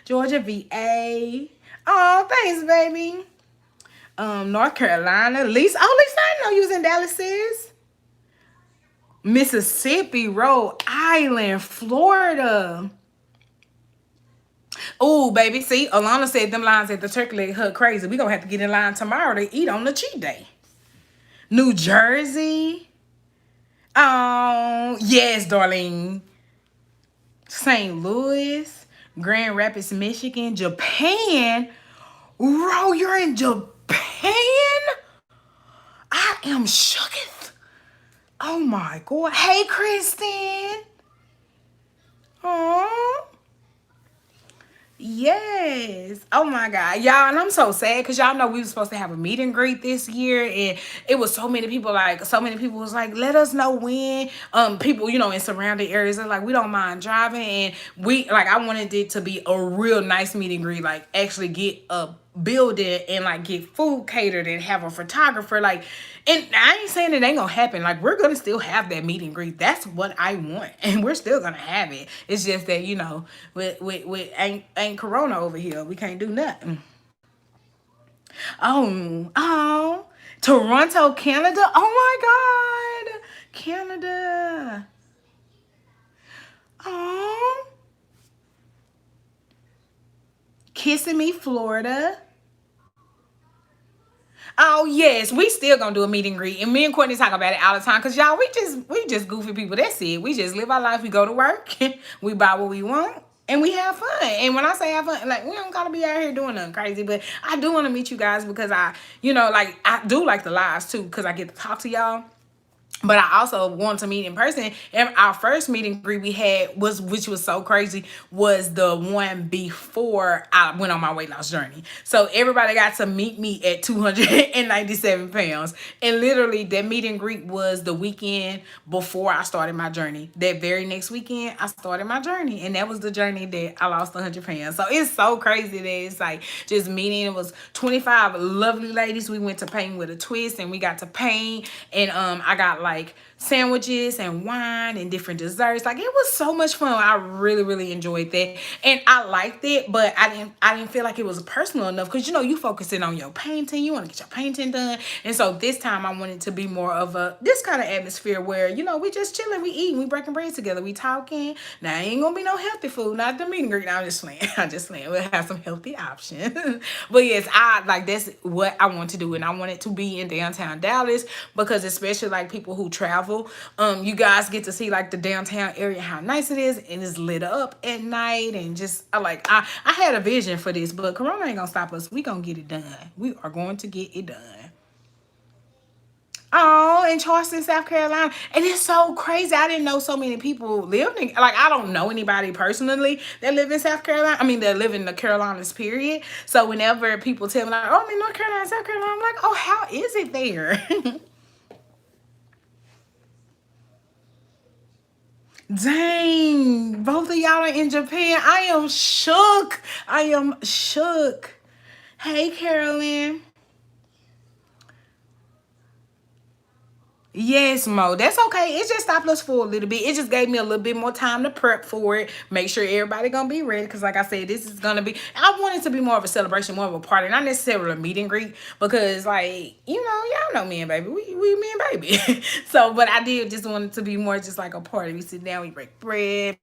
Georgia, VA. Oh, thanks, baby. North Carolina. Lisa. Oh, Lisa, I didn't know you was in Dallas, sis. Mississippi, Rhode Island, Florida. Oh, baby. See, Alana said them lines at the turkey leg hut crazy. We going to have to get in line tomorrow to eat on the cheat day. New Jersey. Oh, yes, darling. St. Louis. Grand Rapids, Michigan. Japan. Bro, you're in Japan? I am shooketh. Oh, my God. Hey, Kristen. Oh. Yes. Oh my God. Y'all, and I'm so sad because y'all know we were supposed to have a meet and greet this year. And it was so many people, like, so many people was like, let us know when. People, in surrounding areas are like, we don't mind driving. And I wanted it to be a real nice meet and greet, like, actually get a building and like get food catered and have a photographer, like, and I ain't saying it ain't gonna happen, like, we're gonna still have that meet and greet. That's what I want, and we're still gonna have it. It's just that, with ain't corona over here, we can't do nothing. Oh, Toronto, Canada. Oh my God, Canada. Oh, Kissimmee, Florida. Oh yes, we still gonna do a meet and greet, and me and Courtney talk about it all the time. Cause y'all, we just goofy people. That's it. We just live our life. We go to work, we buy what we want, and we have fun. And when I say have fun, like, we don't gotta be out here doing nothing crazy. But I do want to meet you guys because I do like the lives too, because I get to talk to y'all. But I also want to meet in person. And our first meet and greet we had which was so crazy, was the one before I went on my weight loss journey. So everybody got to meet me at 297 pounds. And literally that meet and greet was the weekend before I started my journey. That very next weekend, I started my journey. And that was the journey that I lost 100 pounds. So it's so crazy that it's like just meeting. It was 25 lovely ladies. We went to Paint with a Twist, and we got to paint. And I got like sandwiches and wine and different desserts. Like, it was so much fun. I really, really enjoyed that. And I liked it, but I didn't feel like it was personal enough, because you focusing on your painting. You want to get your painting done. And so this time I wanted to be more of this kind of atmosphere where, we just chilling, we eating, we breaking bread together, we talking. Now ain't gonna be no healthy food, not the meet and greet. I'm just playing. I'm just playing. We'll have some healthy options. But yes, that's what I want to do. And I want it to be in downtown Dallas, because especially like people who travel, you guys get to see like the downtown area, how nice it is, and it's lit up at night. And just I had a vision for this, but corona ain't gonna stop us. We gonna get it done. We are going to get it done. Oh, in Charleston, South Carolina. And it's so crazy. I didn't know so many people lived in, like, I don't know anybody personally that live in South Carolina. I mean, that live in the Carolinas, period. So whenever people tell me, like, oh, I'm in North Carolina, South Carolina, I'm like, oh, how is it there? Dang, both of y'all are in Japan. I am shook. I am shook. Hey, Carolyn. Yes, Mo. That's okay. It just stopped us for a little bit. It just gave me a little bit more time to prep for it. Make sure everybody gonna be ready. Cause like I said, this is gonna be, I want it to be more of a celebration, more of a party, not necessarily a meet and greet. Because like, y'all know me and baby. We me and baby. So, but I did just want it to be more just like a party. We sit down, we break bread,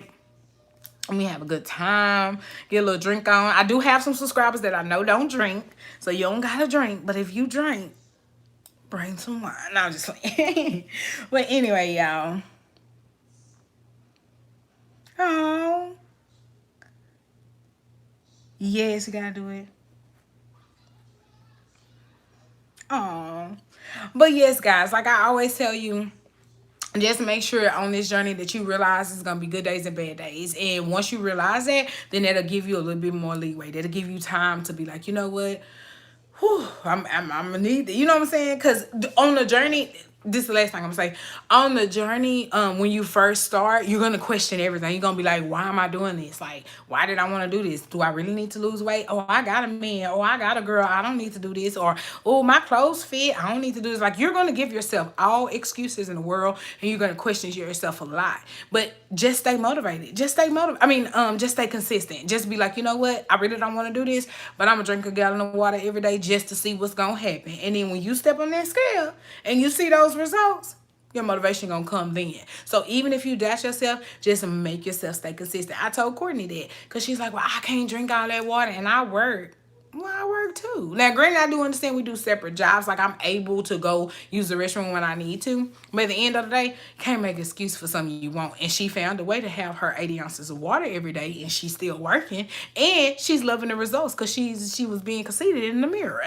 and we have a good time. Get a little drink on. I do have some subscribers that I know don't drink. So you don't gotta drink. But if you drink, bring some wine. No, I'm just playing. But anyway, y'all. Oh. Yes, you gotta do it. Oh. But yes, guys, like I always tell you, just make sure on this journey that you realize it's gonna be good days and bad days. And once you realize that, then that'll give you a little bit more leeway. That'll give you time to be like, you know what? Whew, I'm gonna need that. You know what I'm saying? Because on the journey, this is the last thing I'm gonna say. On the journey, when you first start, you're gonna question everything. You're gonna be like, why am I doing this? Like, why did I want to do this? Do I really need to lose weight? Oh, I got a man. Oh, I got a girl. I don't need to do this. Or, oh, my clothes fit. I don't need to do this. Like, you're gonna give yourself all excuses in the world, and you're gonna question yourself a lot. But just stay motivated. Just stay motivated. I mean, just stay consistent. Just be like, you know what? I really don't want to do this, but I'm gonna drink a gallon of water every day just to see what's gonna happen. And then when you step on that scale and you see those results, your motivation gonna come then. So even if you doubt yourself, just make yourself stay consistent. I told Courtney that, because she's like, well, I can't drink all that water, and I work. Well, I work too. Now, granted, I do understand we do separate jobs. Like, I'm able to go use the restroom when I need to. But at the end of the day, can't make an excuse for something you want. And she found a way to have her 80 ounces of water every day, and she's still working. And she's loving the results, because she was being conceited in the mirror.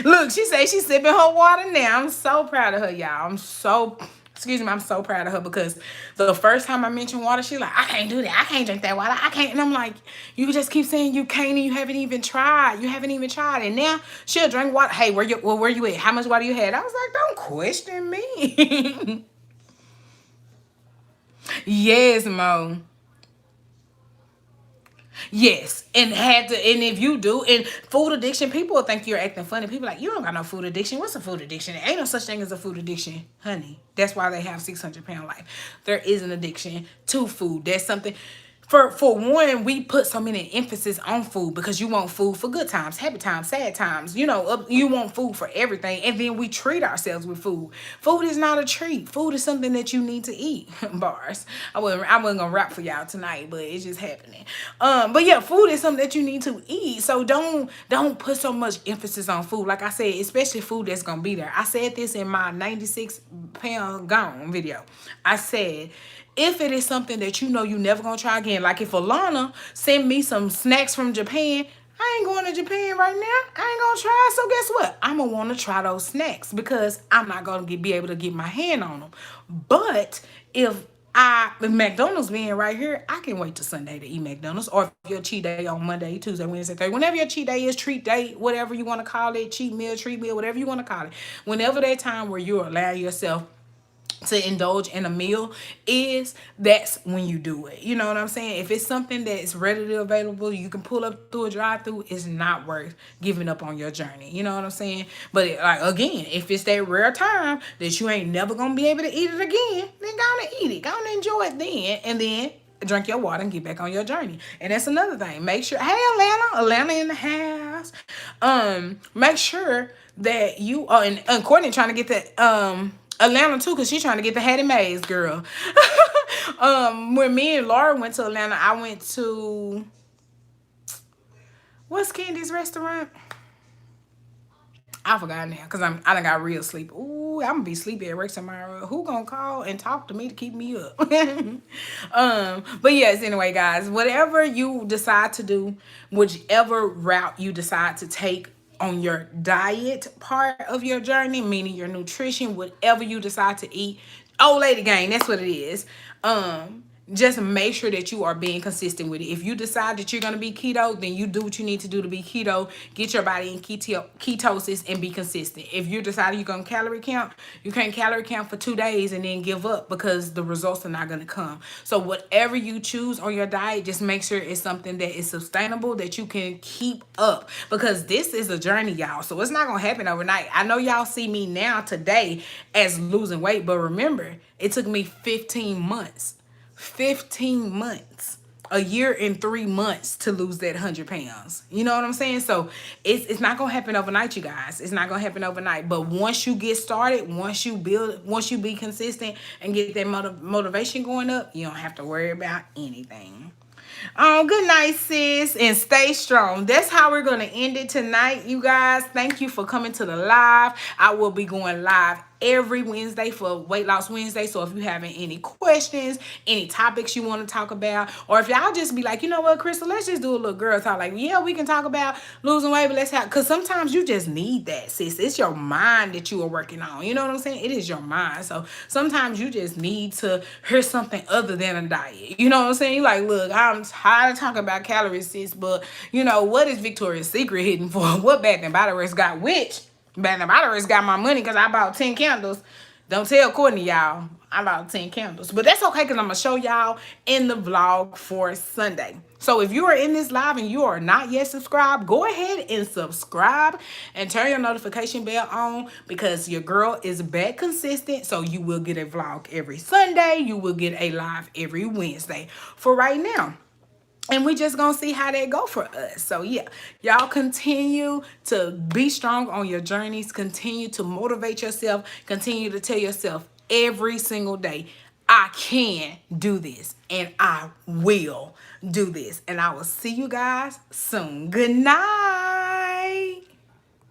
Look, she said she's sipping her water now. I'm so proud of her, y'all. I'm so Excuse me, I'm so proud of her because the first time I mentioned water, she like, I can't do that. I can't drink that water. I can't. And I'm like, you just keep saying you can't and you haven't even tried. You haven't even tried. And now she'll drink water. Hey, where you at? How much water you had? I was like, don't question me. Yes, Mo. Yes, and if you do, and food addiction, people will think you're acting funny. People are like, you don't got no food addiction. What's a food addiction? There ain't no such thing as a food addiction, honey. That's why they have 600-pound life. There is an addiction to food. That's something. For one, we put so many emphasis on food because you want food for good times, happy times, sad times. You want food for everything, and then we treat ourselves with food. Food is not a treat. Food is something that you need to eat. Bars. I wasn't gonna rap for y'all tonight, but it's just happening. But yeah, food is something that you need to eat. So don't put so much emphasis on food. Like I said, especially food that's gonna be there. I said this in my 96-pound gone video. I said, if it is something that you know you never gonna try again, like if Alana send me some snacks from Japan, I ain't going to Japan right now. I ain't gonna try. So guess what? I'm gonna want to try those snacks because I'm not gonna be able to get my hand on them. But if McDonald's being right here, I can wait till Sunday to eat McDonald's. Or if your cheat day on Monday, Tuesday, Wednesday, Thursday, whenever your cheat day is, treat day, whatever you want to call it, cheat meal, treat meal, whatever you want to call it. Whenever that time where you allow yourself to indulge in a meal is, that's when you do it. You know what I'm saying? If it's something that's readily available, you can pull up through a drive-through, it's not worth giving up on your journey. You know what I'm saying? But like again, if it's that rare time that you ain't never gonna be able to eat it again, then go on and eat it. Go on and enjoy it then, and then drink your water and get back on your journey. And that's another thing. Make sure, hey Atlanta in the house. Make sure that you are, and Courtney trying to get that Atlanta too, because she's trying to get the Hattie Mae's girl. When me and Laura went to Atlanta, I went to, what's Candy's restaurant? I forgot now because I done got real sleep. Ooh, I'm gonna be sleepy at work tomorrow. Who gonna call and talk to me to keep me up? But yes, anyway, guys, whatever you decide to do, whichever route you decide to take on your diet part of your journey, meaning your nutrition, whatever you decide to eat, old lady gang, that's what it is. Just make sure that you are being consistent with it. If you decide that you're going to be keto, then you do what you need to do to be keto. Get your body in ketosis and be consistent. If you decide you're going to calorie count, you can't calorie count for 2 days and then give up because the results are not going to come. So whatever you choose on your diet, just make sure it's something that is sustainable, that you can keep up, because this is a journey, y'all. So it's not going to happen overnight. I know y'all see me now today as losing weight, but remember, it took me 15 months. 15 months, a year and 3 months to lose that 100 pounds. You know what I'm saying? So it's not gonna happen overnight, you guys. It's not gonna happen overnight. But once you get started, once you be consistent and get that motivation going up, you don't have to worry about anything. Good night, sis, and stay strong. That's how we're gonna end it tonight, you guys. Thank you for coming to the live. I will be going live every Wednesday for Weight Loss Wednesday. So if you having any questions, any topics you want to talk about, or if y'all just be like, you know what, Crystal, let's just do a little girl talk. Like, yeah, we can talk about losing weight, but let's have, because sometimes you just need that, sis. It's your mind that you are working on. You know what I'm saying? It is your mind. So sometimes you just need to hear something other than a diet. You know what I'm saying? You like, look, I'm tired of talking about calories, sis, but you know, what is Victoria's Secret hitting for? What Bath and Body Works got? Which Bath and Body Works got my money because I bought 10 candles. Don't tell Courtney, y'all. I bought 10 candles. But that's okay because I'm going to show y'all in the vlog for Sunday. So if you are in this live and you are not yet subscribed, go ahead and subscribe and turn your notification bell on, because your girl is back consistent. So you will get a vlog every Sunday. You will get a live every Wednesday for right now. And we just gonna see how that go for us. So yeah, y'all continue to be strong on your journeys. Continue to motivate yourself. Continue to tell yourself every single day, I can do this and I will do this. And I will see you guys soon. Good night.